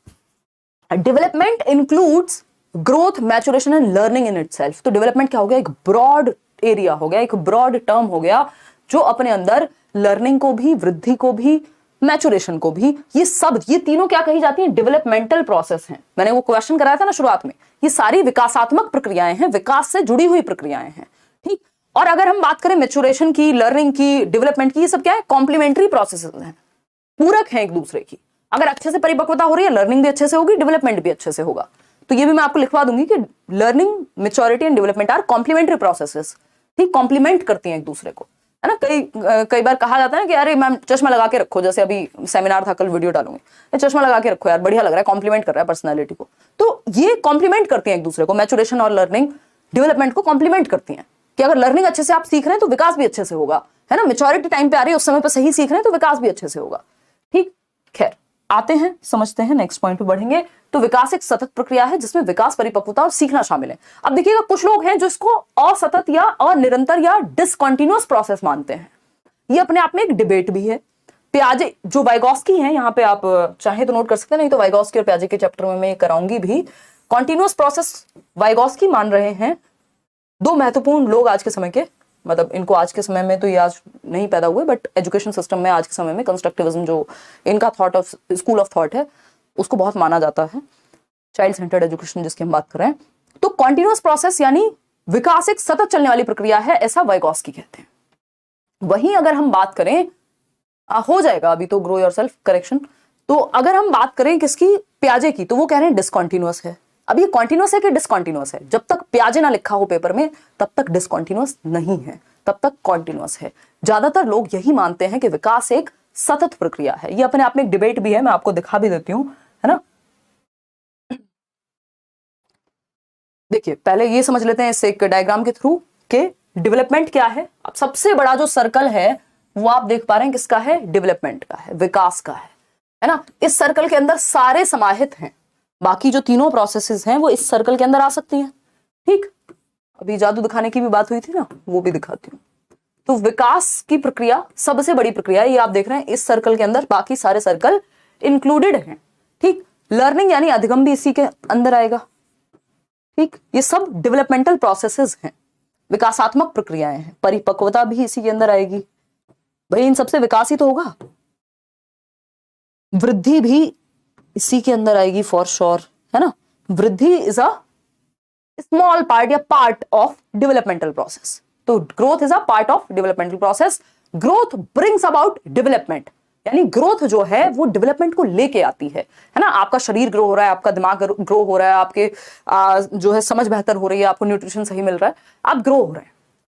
development includes growth, maturation and learning in itself. तो डेवलपमेंट क्या हो गया, एक ब्रॉड एरिया हो गया, एक ब्रॉड टर्म हो गया, जो अपने अंदर लर्निंग को भी, वृद्धि को भी, मैचुरेशन को भी, ये सब, ये तीनों क्या कही जाती हैं, डेवलपमेंटल प्रोसेस हैं। मैंने वो क्वेश्चन कराया था ना शुरुआत में, ये सारी विकासात्मक प्रक्रियाएं हैं, विकास से जुड़ी हुई प्रक्रियाएं हैं। ठीक, और अगर हम बात करें मैचुरेशन की, लर्निंग की, डेवलपमेंट की, ये सब क्या है, कॉम्प्लीमेंट्री प्रोसेसेस हैं, पूरक हैं एक दूसरे की। अगर अच्छे से परिपक्वता हो रही है, लर्निंग भी अच्छे से होगी, डेवलपमेंट भी अच्छे से होगा। तो ये भी मैं आपको लिखवा दूंगी कि learning, maturity and development are complementary processes. ठीक, कॉम्प्लीमेंट करती हैं एक दूसरे को, है ना। कई बार कहा जाता है ना कि अरे मैम चश्मा लगा के रखो, जैसे अभी सेमिनार था, कल वीडियो डालूंगी, चश्मा लगा के रखो यार, बढ़िया लग रहा है, कॉम्प्लीमेंट कर रहा है पर्सनैलिटी को। तो ये कॉम्प्लीमेंट करती हैं एक दूसरे को, मैचुरेशन और लर्निंग डेवलपमेंट को कॉम्प्लीमेंट करती हैं, कि अगर लर्निंग अच्छे से आप सीख रहे हैं तो विकास भी अच्छे से होगा, है ना। मैच्योरिटी टाइम पे आ रही है, उस समय पर सही सीख रहे हैं तो विकास भी अच्छे से होगा। ठीक, खैर आते हैं, समझते हैं, नेक्स्ट पॉइंट पे बढ़ेंगे। तो विकास एक सतत प्रक्रिया है जिसमें विकास, परिपक्वता और सीखना शामिल है। अब देखिएगा, कुछ लोग हैं जो इसको असतत या अनिरंतर या डिसकंटिन्यूअस प्रोसेस मानते हैं। ये अपने आप में एक डिबेट भी है। प्याजे जो वाइगॉस्की हैं, यहाँ पे आप चाहे तो नोट कर सकते हैं, नहीं तो वाइगॉस्की और प्याजे के चैप्टर में मैं कराऊंगी भी। कॉन्टिन्यूअस प्रोसेस वाइगॉस्की मान रहे हैं। दो महत्वपूर्ण लोग आज के समय के, मतलब इनको आज के समय में तो ये आज नहीं पैदा हुए, बट एजुकेशन सिस्टम में आज के समय में कंस्ट्रक्टिविज्म जो इनका thought of, school of thought है, उसको बहुत माना जाता है, चाइल्ड सेंटर्ड एजुकेशन जिसकी हम बात कर रहे हैं। तो कॉन्टिन्यूअस प्रोसेस यानी विकास एक सतत चलने वाली प्रक्रिया है, ऐसा वाइगॉस्की कहते हैं। वहीं अगर हम बात करें, हो जाएगा अभी तो, ग्रो योरसेल्फ करेक्शन। तो अगर हम बात करें किसकी, प्याजे की, तो वो कह रहे हैं डिसकंटिन्यूअस है। अब ये कॉन्टिन्यूअस है कि डिसकंटिन्यूअस है, जब तक प्याजे ना लिखा हो पेपर में तब तक डिसकंटिन्यूअस नहीं है, तब तक कॉन्टिन्यूअस है। ज्यादातर लोग यही मानते हैं कि विकास एक सतत प्रक्रिया है। ये अपने आप में एक डिबेट भी है, मैं आपको दिखा भी देती हूं, है ना। देखिए पहले ये समझ लेते हैं इस एक डायग्राम के थ्रू कि डेवलपमेंट क्या है। अब सबसे बड़ा जो सर्कल है वो आप देख पा रहे हैं किसका है, डेवलपमेंट का है, विकास का है ना। इस सर्कल के अंदर सारे समाहित हैं, बाकी जो तीनों प्रोसेसेस हैं वो इस सर्कल के अंदर आ सकती हैं। ठीक, अभी जादू दिखाने की भी बात हुई थी ना, वो भी दिखाती हूँ। तो विकास की प्रक्रिया सबसे बड़ी प्रक्रिया है, ये आप देख रहे हैं इस सर्कल के अंदर, बाकी सारे सर्कल इंक्लूडेड हैं। ठीक, लर्निंग यानी अधिगम भी इसी के अंदर आएगा। ठीक, ये सब डेवलपमेंटल प्रोसेसेस हैं, विकासात्मक प्रक्रियाएं हैं। परिपक्वता भी इसी के अंदर आएगी, भाई इन सबसे विकास ही तो होगा। वृद्धि भी इसी के अंदर आएगी फॉर श्योर, है ना। वृद्धि इज अ स्मॉल पार्ट या पार्ट ऑफ डेवलपमेंटल प्रोसेस। तो growth is a part of developmental process. Growth brings about development, यानी ग्रोथ जो है वो डेवलपमेंट को लेके आती है ना। आपका शरीर ग्रो हो रहा है, आपका दिमाग ग्रो हो रहा है, आपके जो है समझ बेहतर हो रही है, आपको न्यूट्रिशन सही मिल रहा है, आप ग्रो हो रहे हैं।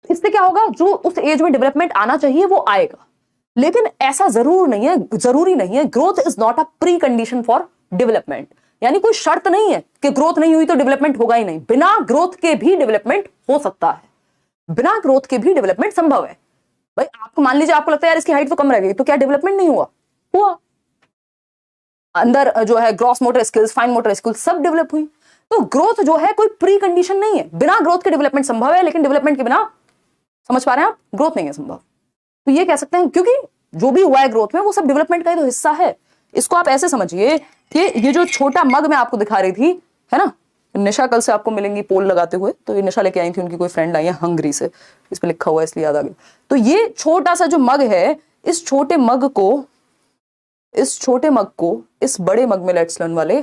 इससे क्या होगा, जो उस एज में डेवलपमेंट आना चाहिए वो आएगा। लेकिन ऐसा जरूरी नहीं है। Growth is not a pre condition for development, यानी कोई शर्त नहीं है कि ग्रोथ नहीं हुई तो डेवलपमेंट होगा ही नहीं। बिना ग्रोथ के भी डेवलपमेंट हो सकता है, बिना ग्रोथ के भी डेवलपमेंट संभव है। भाई आपको मान लीजिए आपको लगता है यार इसकी हाइट तो कम रह गई, तो क्या डेवलपमेंट नहीं हुआ? हुआ। अंदर जो है gross motor skills, fine motor skills सब डेवलप हुई। तो ग्रोथ जो है कोई प्री कंडीशन नहीं है, बिना ग्रोथ के डेवलपमेंट संभव है, लेकिन डेवलपमेंट के बिना, समझ पा रहे हैं आप, ग्रोथ नहीं है संभव। तो ये कह सकते हैं क्योंकि जो भी हुआ है ग्रोथ में वो सब डेवलपमेंट का ही तो हिस्सा है। इसको आप ऐसे समझिए कि ये जो छोटा मग मैं आपको दिखा रही थी, है ना, निशा कल से आपको मिलेंगी पोल लगाते हुए, तो ये निशा लेके आई थी, उनकी कोई फ्रेंड आई है हंगरी से, इस पे लिखा हुआ है इसलिए याद आ गया। तो ये छोटा सा जो मग है, इस छोटे मग को इस बड़े मग में लेट्स लर्न वाले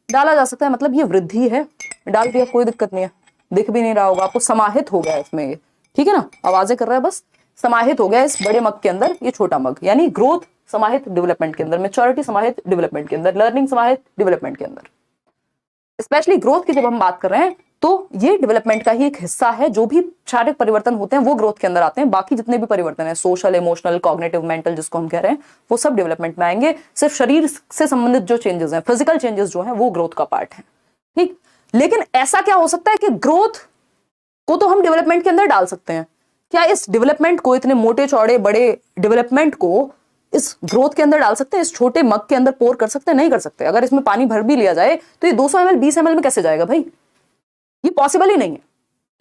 डाला जा सकता है। मतलब ये वृद्धि है, डाल दिया, कोई दिक्कत नहीं है, दिख भी नहीं रहा होगा आपको, समाहित हो गया इसमें ये, ठीक है ना, आवाजें कर रहा है बस, समाहित हो गया इस बड़े मग के अंदर ये छोटा मग, यानी ग्रोथ समाहित डेवलपमेंट के अंदर, मैच्योरिटी समाहित डेवलपमेंट के अंदर, लर्निंग समाहित डेवलपमेंट के अंदर। स्पेशली ग्रोथ की जब हम बात कर रहे हैं तो ये डेवलपमेंट का ही एक हिस्सा है। जो भी शारीरिक परिवर्तन होते हैं वो ग्रोथ के अंदर आते हैं, बाकी जितने भी परिवर्तन है, सोशल, इमोशनल, कॉग्निटिव, मेंटल जिसको हम कह रहे हैं, वो सब डेवलपमेंट में आएंगे। सिर्फ शरीर से संबंधित जो चेंजेस हैं, फिजिकल चेंजेस जो हैं, वो ग्रोथ का पार्ट है, ठीक। लेकिन ऐसा क्या हो सकता है कि ग्रोथ को तो हम डेवलपमेंट के अंदर डाल सकते हैं, क्या इस डेवलपमेंट को, इतने मोटे चौड़े बड़े डेवलपमेंट को इस ग्रोथ के अंदर डाल सकते हैं, इस छोटे मग के अंदर पोर कर सकते हैं? नहीं कर सकते। अगर इसमें पानी भर भी लिया जाए तो ये 200 ml 20 ml में कैसे जाएगा भाई, ये पॉसिबल ही नहीं है।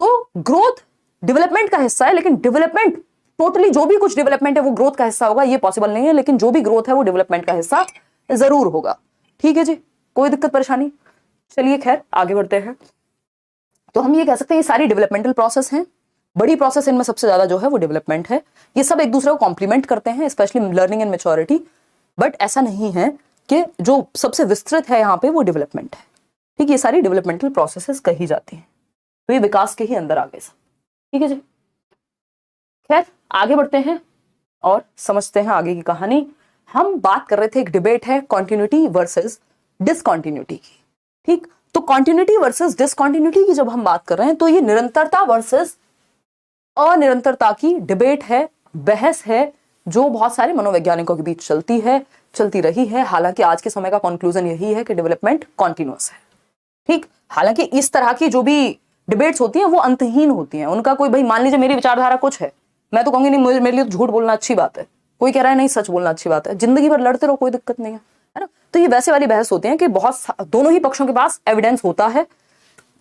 तो ग्रोथ डेवलपमेंट का हिस्सा है, लेकिन डेवलपमेंट टोटली जो भी कुछ डेवलपमेंट है वो ग्रोथ का हिस्सा होगा, ये पॉसिबल नहीं है। लेकिन जो भी ग्रोथ है वो डेवलपमेंट का हिस्सा जरूर होगा, ठीक है जी, कोई दिक्कत परेशानी। चलिए खैर आगे बढ़ते हैं। तो हम ये कह सकते हैं ये सारी डेवलपमेंटल प्रोसेस हैं, बड़ी प्रोसेस इनमें सबसे ज्यादा जो है वो डेवलपमेंट है। ये सब एक दूसरे को कॉम्प्लीमेंट करते हैं, specially learning and maturity. But ऐसा नहीं है कि जो सबसे विस्तृत है यहाँ पे वो डेवलपमेंट है, ठीक। ये सारी डेवलपमेंटल प्रोसेसेस कही जाती हैं, तो ये विकास के ही अंदर आ गए सब, ठीक है जी। खैर आगे बढ़ते हैं और समझते हैं आगे की कहानी। हम बात कर रहे थे, एक डिबेट है कॉन्टिन्यूटी वर्सेस डिसकॉन्टिन्यूटी की, ठीक। तो कॉन्टिन्यूटी वर्सेस डिसकॉन्टिन्यूटी की जब हम बात कर रहे हैं तो ये निरंतरता वर्सेस अनिरंतरता की डिबेट है, बहस है, जो बहुत सारे मनोवैज्ञानिकों के बीच चलती है, चलती रही है। हालांकि आज के समय का कंक्लूजन यही है कि डेवलपमेंट कॉन्टिन्यूअस है, ठीक। हालांकि इस तरह की जो भी डिबेट्स होती हैं वो अंतहीन होती हैं, उनका कोई, भाई मान लीजिए मेरी विचारधारा कुछ है, मैं तो कहूंगी नहीं, मेरे लिए तो झूठ बोलना अच्छी बात है, कोई कह रहा है नहीं सच बोलना अच्छी बात है, जिंदगी भर लड़ते रहो, कोई दिक्कत नहीं है ना। तो ये वैसे वाली बहस होती है कि बहुत दोनों ही पक्षों के पास एविडेंस होता है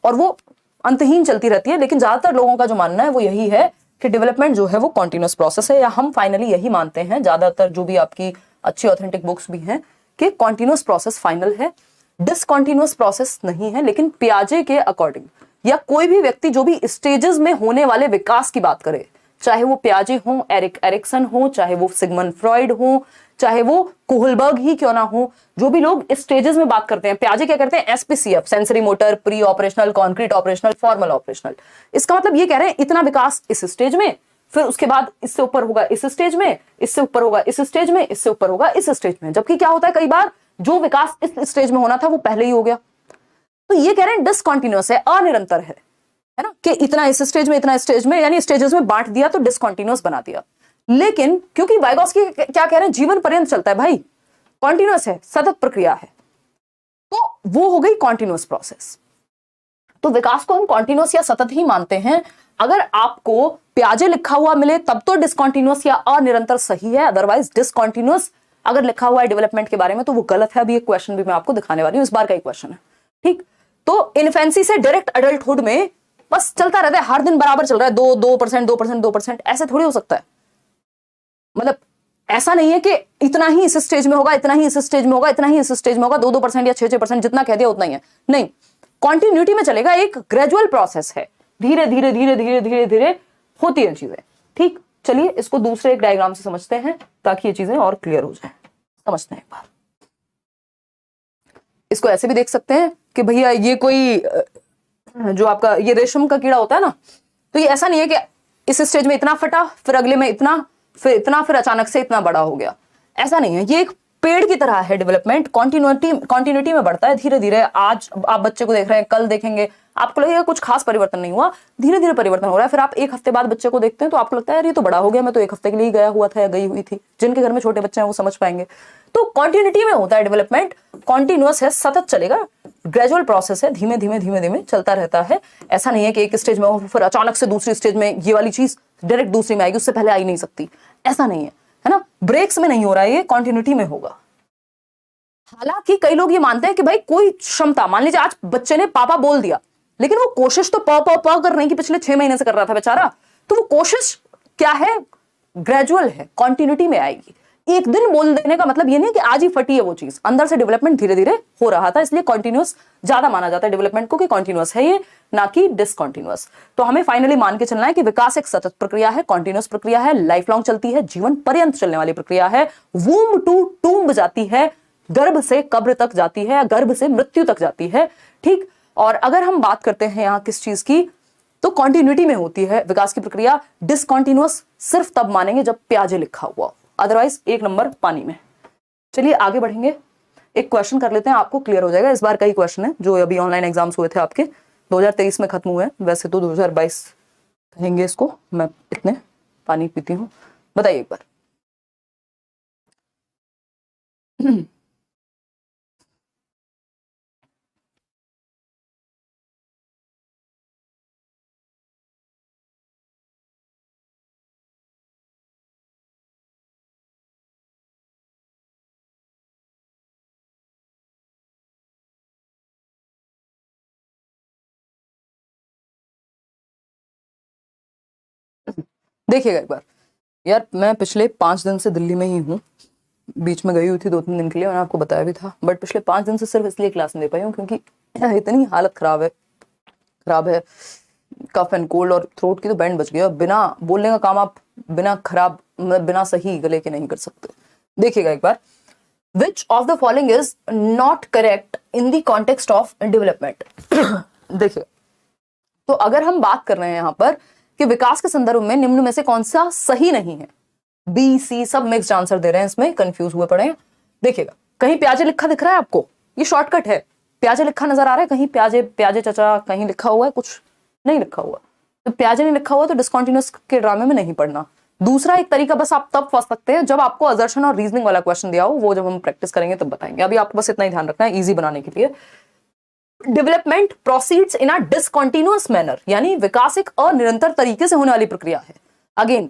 और वो अंतहीन चलती रहती है। लेकिन ज्यादातर लोगों का जो मानना है वो यही है कि डेवलपमेंट जो है वो कॉन्टिन्यूअस प्रोसेस है, या हम फाइनली यही मानते हैं, ज्यादातर जो भी आपकी अच्छी ऑथेंटिक बुक्स भी हैं, कि कॉन्टिन्यूअस प्रोसेस फाइनल है, डिसकॉन्टिन्यूअस प्रोसेस नहीं है। लेकिन पियाजे के अकॉर्डिंग, या कोई भी व्यक्ति जो भी स्टेजेस में होने वाले विकास की बात करे, चाहे वो पियाजे हो, एरिक एरिक्सन हो, चाहे वो सिगमंड फ्रॉइड हो, चाहे वो कोहलबर्ग ही क्यों ना हो, जो भी लोग इस स्टेजेस में बात करते हैं, पियाजे क्या करते हैं, SPCF, sensory motor, preoperational, concrete operational, formal operational. इसका मतलब ये कह रहे हैं इतना विकास इस स्टेज में, फिर उसके बाद इससे ऊपर होगा इस स्टेज में, इससे ऊपर होगा इस स्टेज में, इससे ऊपर होगा इस स्टेज में। जबकि क्या होता है, कई बार जो विकास इस स्टेज में होना था वो पहले ही हो गया। तो ये कह रहे हैं डिसकॉन्टिन्यूअस है, अनिरंतर है ना, कि इतना इस स्टेज में, इतना स्टेज में, यानी स्टेजेस में बांट दिया तो डिसकॉन्टिन्यूअस बना दिया। लेकिन क्योंकि वाइगोत्स्की क्या कह रहे हैं, जीवन पर्यंत चलता है भाई, कॉन्टिन्यूअस है, सतत प्रक्रिया है, तो वो हो गई कॉन्टिन्यूअस प्रोसेस। तो विकास को हम कॉन्टिन्यूअस या सतत ही मानते हैं। अगर आपको पियाजे लिखा हुआ मिले तब तो डिसकॉन्टिन्यूअस या अनिरंतर सही है, अदरवाइज डिसकॉन्टिन्यूअस अगर लिखा हुआ है डेवलपमेंट के बारे में तो वो गलत है। अभी एक क्वेश्चन भी मैं आपको दिखाने वाली हूं, इस बार का एक क्वेश्चन है, ठीक। तो इन्फेंसी से डायरेक्ट अडल्टहुड में बस चलता रहता है, हर दिन बराबर चल रहा है, 2%, 2%, 2%, ऐसे थोड़ी हो सकता है। मतलब ऐसा नहीं है कि इतना ही इस स्टेज में होगा, इतना ही इस स्टेज में होगा, इतना ही इस स्टेज में होगा, 2% या 6% जितना कह दिया उतना ही है, नहीं। कॉन्टिन्यूटी में चलेगा, एक ग्रेजुअल प्रोसेस है, धीरे धीरे धीरे धीरे धीरे धीरे होती है चीजें, ठीक। चलिए इसको दूसरे एक डायग्राम से समझते हैं ताकि ये चीजें और क्लियर हो जाए। समझते हैं एक बार, इसको ऐसे भी देख सकते हैं कि भैया ये कोई जो आपका ये रेशम का कीड़ा होता है ना, तो ये ऐसा नहीं है कि इस स्टेज में इतना फटा, फिर अगले में इतना, फिर इतना, फिर अचानक से इतना बड़ा हो गया, ऐसा नहीं है। ये एक पेड़ की तरह है, डेवलपमेंट कॉन्टिन्यूटी में बढ़ता है धीरे धीरे। आज आप बच्चे को देख रहे हैं, कल देखेंगे, आपको लगेगा कुछ खास परिवर्तन नहीं हुआ, धीरे धीरे परिवर्तन हो रहा है। फिर आप एक हफ्ते बाद बच्चे को देखते हैं तो आपको लगता है यार ये तो बड़ा हो गया, मैं तो एक हफ्ते के लिए गया हुआ था या गई हुई थी। जिनके घर में छोटे बच्चे हैं वो समझ पाएंगे। तो कॉन्टिन्यूटी में होता है डेवलपमेंट, कॉन्टिन्यूअस है, सतत चलेगा, ग्रेजुअल प्रोसेस है, धीमे धीमे धीमे धीमे चलता रहता है। ऐसा नहीं है कि एक स्टेज में हो फिर अचानक से दूसरी स्टेज में ये वाली चीज डायरेक्ट दूसरी में आएगी, उससे पहले आई नहीं सकती, ऐसा नहीं है, है ना। ब्रेक्स में नहीं हो रहा है, ये कॉन्टिन्यूटी में होगा। हालांकि कई लोग ये मानते हैं कि भाई कोई क्षमता, मान लीजिए आज बच्चे ने पापा बोल दिया, लेकिन वो कोशिश तो प प प करने की पिछले 6 महीने से कर रहा था बेचारा, तो वो कोशिश क्या है, ग्रेजुअल है, कॉन्टिन्यूटी में आएगी। एक दिन बोल देने का मतलब ये नहीं कि आज ही फटी है वो चीज, अंदर से डेवलपमेंट धीरे धीरे हो रहा था, इसलिए कॉन्टिन्यूअस ज्यादा माना जाता है डेवलपमेंट को, कि कॉन्टिन्यूअस है ये, ना कि डिसकॉन्टिन्यूअस। तो हमें फाइनली मान के चलना है कि विकास एक सतत प्रक्रिया है, कॉन्टिन्यूअस प्रक्रिया है, लाइफ लॉन्ग चलती है, जीवन पर्यंत चलने वाली प्रक्रिया है। वूम्ब टू टूम्ब जाती है, गर्भ से कब्र तक जाती है, गर्भ से मृत्यु तक जाती है, ठीक। और अगर हम बात करते हैं यहाँ किस चीज की, तो कॉन्टिन्यूटी में होती है विकास की प्रक्रिया। डिसकॉन्टिन्यूअस सिर्फ तब मानेंगे जब प्याजे लिखा हुआ, अदरवाइज 1 नंबर पानी में। चलिए आगे बढ़ेंगे, एक क्वेश्चन कर लेते हैं, आपको क्लियर हो जाएगा। इस बार कई क्वेश्चन है जो अभी ऑनलाइन एग्जाम्स हुए थे आपके, 2023 में खत्म हुए हैं, वैसे तो 2022 कहेंगे इसको, मैं इतने पानी पीती हूँ। बताइए एक बार। देखिएगा एक बार, यार मैं पिछले 5 दिन से दिल्ली में ही हूँ, बीच में गई हुई थी 2-3 दिन के लिए, मैंने आपको बताया भी था, बट पिछले 5 दिन से सिर्फ इसलिए क्लास नहीं दे पाई हूँ क्योंकि इतनी हालत खराब है, कफ एंड कोल्ड और थ्रोट की तो बैंड बच गया। बिना बोलने का काम आप बिना सही गले के नहीं कर सकते। देखिएगा एक बार, which of the following is not correct in the context of development. देखिए, तो अगर हम बात कर रहे हैं यहाँ पर कि विकास के संदर्भ में निम्न में से कौन सा सही नहीं है, बी सी सब मिक्स्ड आंसर दे रहे हैं, इसमें कंफ्यूज हुए पड़े हैं। देखिएगा, कहीं प्याजे लिखा दिख रहा है आपको, ये शॉर्टकट है, प्याजे लिखा नजर आ रहा है कहीं, प्याजे चचा कहीं लिखा हुआ है, कुछ नहीं लिखा हुआ। तो प्याजे नहीं लिखा हुआ तो डिसकॉन्टिन्यूअस के ड्रामे में नहीं पढ़ना। दूसरा एक तरीका बस आप तब फंस सकते हैं जब आपको असर्शन और रीजनिंग वाला क्वेश्चन दिया हो, वो जब हम प्रैक्टिस करेंगे तब बताएंगे, अभी आपको बस इतना ही ध्यान रखना है इजी बनाने के लिए। डेवलपमेंट प्रोसीड्स इन अ डिसकॉन्टिन्यूअस मैनर, यानी विकास एक अनिरंतर तरीके से होने वाली प्रक्रिया है, अगेन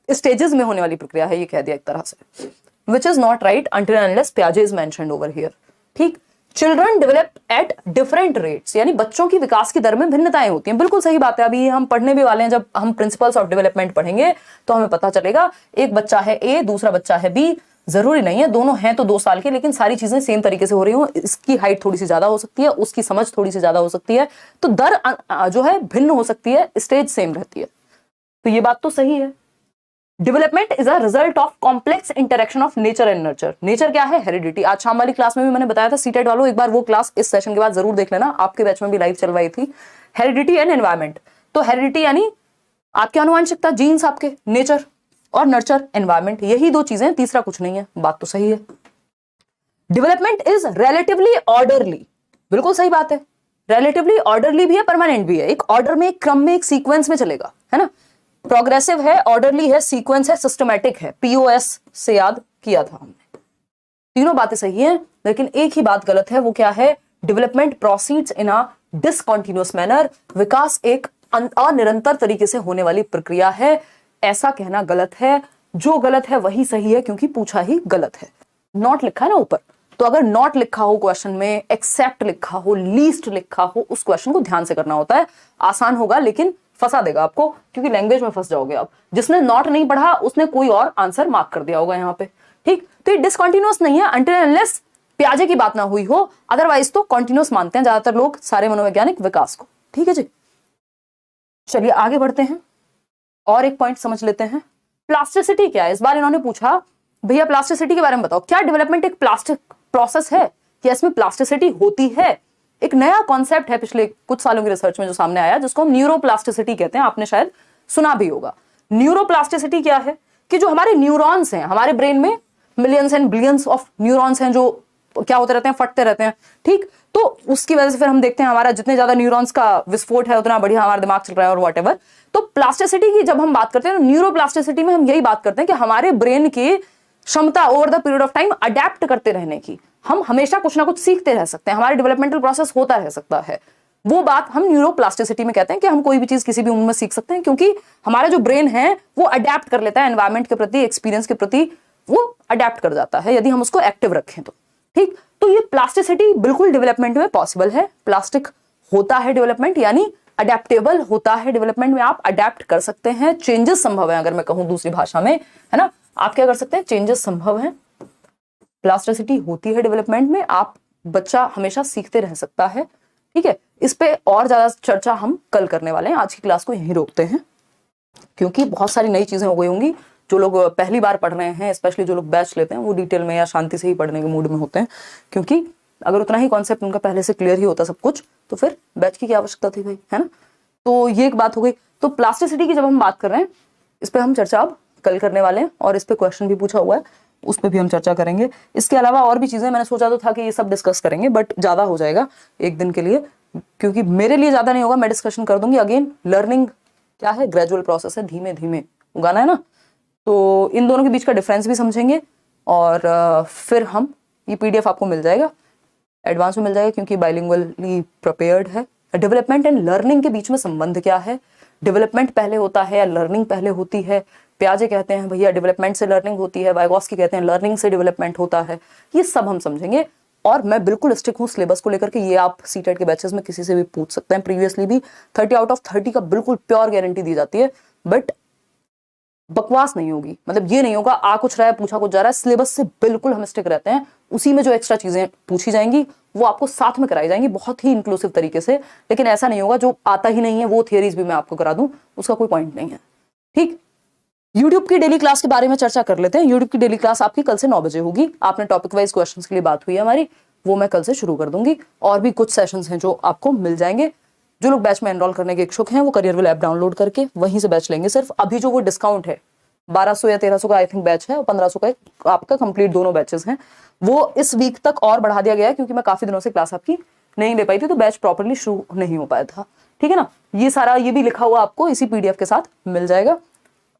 स्टेजेस में होने वाली प्रक्रिया है, ये कह दिया एक तरह से, which is not right until unless प्याजे इज मेंशन्ड ओवर हियर, ठीक। Children develop at different rates, यानी बच्चों की विकास की दर में भिन्नताएं होती हैं, बिल्कुल सही बात है। अभी हम पढ़ने भी वाले हैं, जब हम प्रिंसिपल्स ऑफ डेवलपमेंट पढ़ेंगे तो हमें पता चलेगा, एक बच्चा है ए, दूसरा बच्चा है बी, जरूरी नहीं है दोनों हैं तो 2 साल के, लेकिन सारी चीजें सेम तरीके से हो रही हो, इसकी हाइट थोड़ी सी ज्यादा हो सकती है, उसकी समझ थोड़ी सी ज्यादा हो सकती है, तो दर जो है भिन्न हो सकती है, स्टेज सेम रहती है, तो ये बात तो सही है। Development is a result of complex interaction of nature and nurture. Nature क्या है, हेरिडिटी। आज शाम वाली क्लास में भी मैंने बताया था, सीटेट वालों एक बार वो क्लास इस सेशन के बाद जरूर देख लेना, आपके बैच में भी लाइव चल रही थी। हेरिडिटी एंड एनवायरमेंट, तो हेरिडिटी यानी आपके आनुवंशिकता, जीन्स आपके, नेचर और नर्चर एनवायरमेंट, यही 2 चीजें, तीसरा कुछ नहीं है, बात तो सही है। डेवलपमेंट इज रिलेटिवली ऑर्डरली, बिल्कुल सही बात है, रिलेटिवली ऑर्डरली भी है, परमानेंट भी है, एक ऑर्डर में, एक क्रम में, एक सीक्वेंस में चलेगा, है ना। प्रोग्रेसिव है, ऑर्डरली है, सीक्वेंस है, सिस्टमैटिक है, पीओएस से याद किया था हमने। तीनों बातें सही हैं, लेकिन एक ही बात गलत है, वो क्या है, डेवलपमेंट प्रोसीड्स इन अ डिसकॉन्टिन्यूअस मैनर, विकास एक अनिरंतर तरीके से होने वाली प्रक्रिया है, ऐसा कहना गलत है। जो गलत है वही सही है, क्योंकि पूछा ही गलत है। नॉट लिखा है ना ऊपर, तो अगर नॉट लिखा हो क्वेश्चन में, एक्सेप्ट लिखा हो, लीस्ट लिखा हो, उस क्वेश्चन को ध्यान से करना होता है। आसान होगा लेकिन फंसा देगा आपको, क्योंकि लैंग्वेज में फंस जाओगे आप। जिसने नॉट नहीं पढ़ा उसने कोई और आंसर मार्क कर दिया होगा यहाँ पे, ठीक। तो ये डिसकॉन्टिन्यूअस नहीं है अनटिल अनलेस प्याजे की बात ना हुई हो, अदरवाइज तो कॉन्टिन्यूअस मानते हैं ज्यादातर लोग, सारे मनोवैज्ञानिक विकास को, ठीक है जी। चलिए आगे बढ़ते हैं और एक पॉइंट समझ लेते हैं। प्लास्टिसिटी क्या है, इस बार इन्होंने पूछा भैया प्लास्टिसिटी के बारे में बताओ, क्या डेवलपमेंट एक प्लास्टिक प्रोसेस है, क्या इसमें प्लास्टिसिटी होती है। एक नया कॉन्सेप्ट है पिछले कुछ सालों की रिसर्च में जो सामने आया, जिसको हम न्यूरोप्लास्टिसिटी कहते हैं, आपने शायद सुना भी होगा। न्यूरोप्लास्टिसिटी क्या है, कि जो हमारे न्यूरॉन्स हैं, हमारे ब्रेन में millions and billions of neurons हैं, जो क्या होते रहते हैं, फटते रहते हैं, ठीक। तो उसकी वजह से फिर हम देखते हैं हमारा जितने ज्यादा न्यूरॉन्स का विस्फोट है उतना बढ़िया हमारा दिमाग चल रहा है और व्हाटएवर। तो प्लास्टिसिटी की जब हम बात करते हैं, न्यूरोप्लास्टिसिटी में हम यही बात करते हैं कि हमारे ब्रेन की क्षमता over the period of time adapt करते रहने की, हम हमेशा कुछ ना कुछ सीखते रह सकते हैं, हमारे डेवलपमेंटल प्रोसेस होता रह सकता है, वो बात हम न्यूरोप्लास्टिसिटी में कहते हैं कि हम कोई भी चीज किसी भी उम्र में सीख सकते हैं, क्योंकि हमारा जो ब्रेन है वो अडेप्ट कर लेता है एनवायरमेंट के प्रति, एक्सपीरियंस के प्रति, वो अडेप्ट कर जाता है यदि हम उसको एक्टिव रखें तो, ठीक। तो ये प्लास्टिसिटी बिल्कुल डेवलपमेंट में पॉसिबल है। प्लास्टिक होता है डेवलपमेंट, यानी अडेप्टेबल होता है डेवलपमेंट में, आप अडेप्ट कर सकते हैं, चेंजेस संभव है। अगर मैं कहूं दूसरी भाषा में, है ना, आप क्या कर सकते हैं, चेंजेस संभव है। प्लास्टिसिटी होती है डेवलपमेंट में, आप बच्चा हमेशा सीखते रह सकता है। ठीक है, इस पे और ज्यादा चर्चा हम कल करने वाले हैं। आज की क्लास को यहीं रोकते हैं, क्योंकि बहुत सारी नई चीजें हो गई होंगी। जो लोग पहली बार पढ़ रहे हैं, स्पेशली जो लोग बैच लेते हैं, वो डिटेल में या शांति से ही पढ़ने के मूड में होते हैं, क्योंकि अगर उतना ही कॉन्सेप्ट उनका पहले से क्लियर ही होता सब कुछ, तो फिर बैच की क्या आवश्यकता थी भाई, है ना। तो ये एक बात हो गई। तो प्लास्टिसिटी की जब हम बात कर रहे हैं, इस पे हम चर्चा अब कल करने वाले हैं, और इस पे क्वेश्चन भी पूछा हुआ है, उस पर भी हम चर्चा करेंगे। इसके अलावा और भी चीजें, मैंने सोचा तो था कि ये सब डिस्कस करेंगे, बट ज्यादा हो जाएगा एक दिन के लिए, क्योंकि मेरे लिए ज्यादा नहीं होगा, मैं डिस्कशन कर दूंगी। अगेन लर्निंग क्या है, ग्रेजुअल प्रोसेस है, धीमे धीमे उगाना है ना। तो इन दोनों के बीच का डिफरेंस भी समझेंगे, और फिर हम ये पीडीएफ आपको मिल जाएगा, एडवांस में मिल जाएगा, क्योंकि बाइलिंगुअली प्रिपेयर्ड है। डेवलपमेंट एंड लर्निंग के बीच में संबंध क्या है, डेवलपमेंट पहले होता है या लर्निंग पहले होती है। प्याजे कहते हैं भैया डेवलपमेंट से लर्निंग होती है, वाइगॉस्की कहते हैं लर्निंग से डेवलपमेंट होता है। ये सब हम समझेंगे, और मैं बिल्कुल स्ट्रिक्ट हूँ सिलेबस को लेकर के। ये आप सीटेट के बैचेस में किसी से भी पूछ सकते हैं, प्रीवियसली भी 30 आउट ऑफ 30 का बिल्कुल प्योर गारंटी दी जाती है। बट बकवास नहीं होगी, मतलब ये नहीं होगा आ कुछ रहा है पूछा कुछ जा रहा है। सिलेबस से बिल्कुल हम स्टिक रहते हैं, उसी में जो एक्स्ट्रा चीजें पूछी जाएंगी वो आपको साथ में कराई जाएंगी, बहुत ही इंक्लूसिव तरीके से। लेकिन ऐसा नहीं होगा जो आता ही नहीं है वो थियरीज भी मैं आपको करा दूं, उसका कोई पॉइंट नहीं है। ठीक, यूट्यूब की डेली क्लास के बारे में चर्चा कर लेते हैं। यूट्यूब की डेली क्लास आपकी कल से 9 बजे होगी। आपने टॉपिक वाइज क्वेश्चंस के लिए बात हुई है हमारी, वो मैं कल से शुरू कर दूंगी। और भी कुछ सेशंस हैं जो आपको मिल जाएंगे। जो लोग बैच में एनरोल करने के इच्छुक हैं, वो करियरविल ऐप डाउनलोड करके वहीं से बैच लेंगे। सिर्फ अभी जो वो डिस्काउंट है 1200 या 1300 का आई थिंक बैच है, और 1500 का आपका कंप्लीट दोनों बैचेस हैं, वो इस वीक तक और बढ़ा दिया गया है, क्योंकि मैं काफी दिनों से क्लास आपकी नहीं ले पाई थी, तो बैच प्रॉपर्ली शुरू नहीं हो पाया था। ठीक है ना, ये सारा ये भी लिखा हुआ आपको इसी पीडीएफ के साथ मिल जाएगा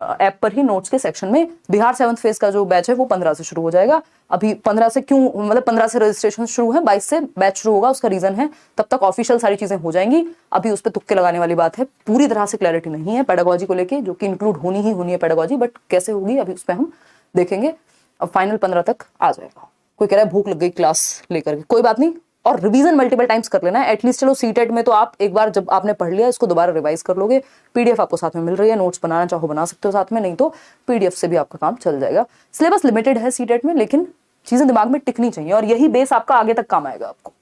ऐप पर ही, नोट्स के सेक्शन में। बिहार 7th फेज का जो बैच है वो 15 से शुरू हो जाएगा। अभी 15 से क्यों, मतलब 15 से रजिस्ट्रेशन शुरू है, 22 से बैच शुरू होगा, उसका रीजन है तब तक ऑफिशियल सारी चीजें हो जाएंगी। अभी उस पर तुक्के लगाने वाली बात है, पूरी तरह से क्लैरिटी नहीं है पेडागोजी को लेके, जो कि इंक्लूड होनी ही होनी है पेडागोजी, बट कैसे होगी अभी उस पर हम देखेंगे। अब फाइनल 15 तक आ जाएगा। कोई कह रहा है भूख लग गई क्लास लेकर के, कोई बात नहीं, और रिवीजन मल्टीपल टाइम्स कर लेना है एटलीस्ट। चलो सीटेट में तो आप एक बार जब आपने पढ़ लिया इसको दोबारा रिवाइज कर लोगे। पीडीएफ आपको साथ में मिल रही है, नोट्स बनाना चाहो बना सकते हो साथ में, नहीं तो पीडीएफ से भी आपका काम चल जाएगा। सिलेबस लिमिटेड है सीटेट में, लेकिन चीजें दिमाग में टिकनी चाहिए, और यही बेस आपका आगे तक काम आएगा आपको।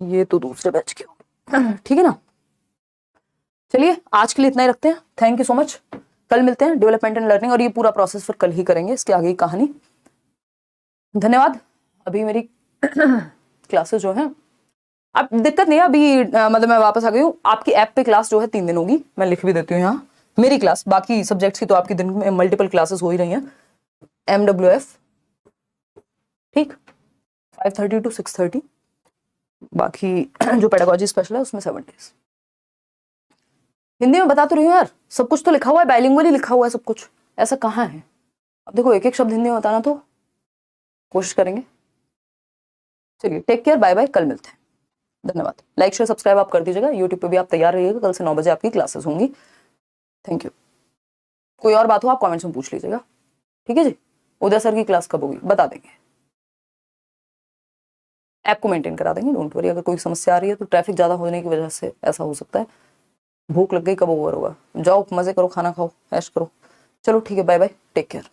ये तो दूसरे बैच के हो, ठीक है ना। चलिए आज के लिए इतना ही रखते हैं। Thank you so much. कल मिलते हैं डेवलपमेंट एंड लर्निंग, और ये पूरा प्रोसेस फिर कल ही करेंगे, इसके आगे की कहानी। धन्यवाद। अभी मेरी क्लासेस जो है, अब दिक्कत नहीं है अभी, मतलब मैं वापस आ गई हूँ। आपकी ऐप पे क्लास जो है 3 दिन होगी, मैं लिख भी देती हूँ यहाँ मेरी क्लास। बाकी सब्जेक्ट्स की तो आपकी दिन में मल्टीपल क्लासेस हो ही रही हैं। MWF ठीक 5:30 to 6:30, बाकी जो पेडागोजी स्पेशल है उसमें 7 days। हिंदी में बता तो रही हूँ यार, सब कुछ तो लिखा हुआ है, बाइलिंगुअली लिखा हुआ है सब कुछ, ऐसा कहाँ है। अब देखो एक एक शब्द हिंदी में बताना तो कोशिश करेंगे। चलिए टेक केयर, बाय बाय, कल मिलते हैं। धन्यवाद। लाइक शेयर सब्सक्राइब आप कर दीजिएगा। यूट्यूब पे भी आप तैयार रहिएगा, कल से 9 बजे आपकी क्लासेस होंगी। Thank you. कोई और बात हो आप कमेंट्स में पूछ लीजिएगा, ठीक है जी। उदय सर की क्लास कब होगी बता देंगे, ऐप को मेंटेन करा देंगे, डोंट वरी। अगर कोई समस्या आ रही है तो ट्रैफिक ज्यादा होने की वजह से ऐसा हो सकता है। भूख लग गई कब ओवर होगा, जाओ मजे करो, खाना खाओ, ऐश करो। चलो ठीक है, बाय बाय, टेक केयर।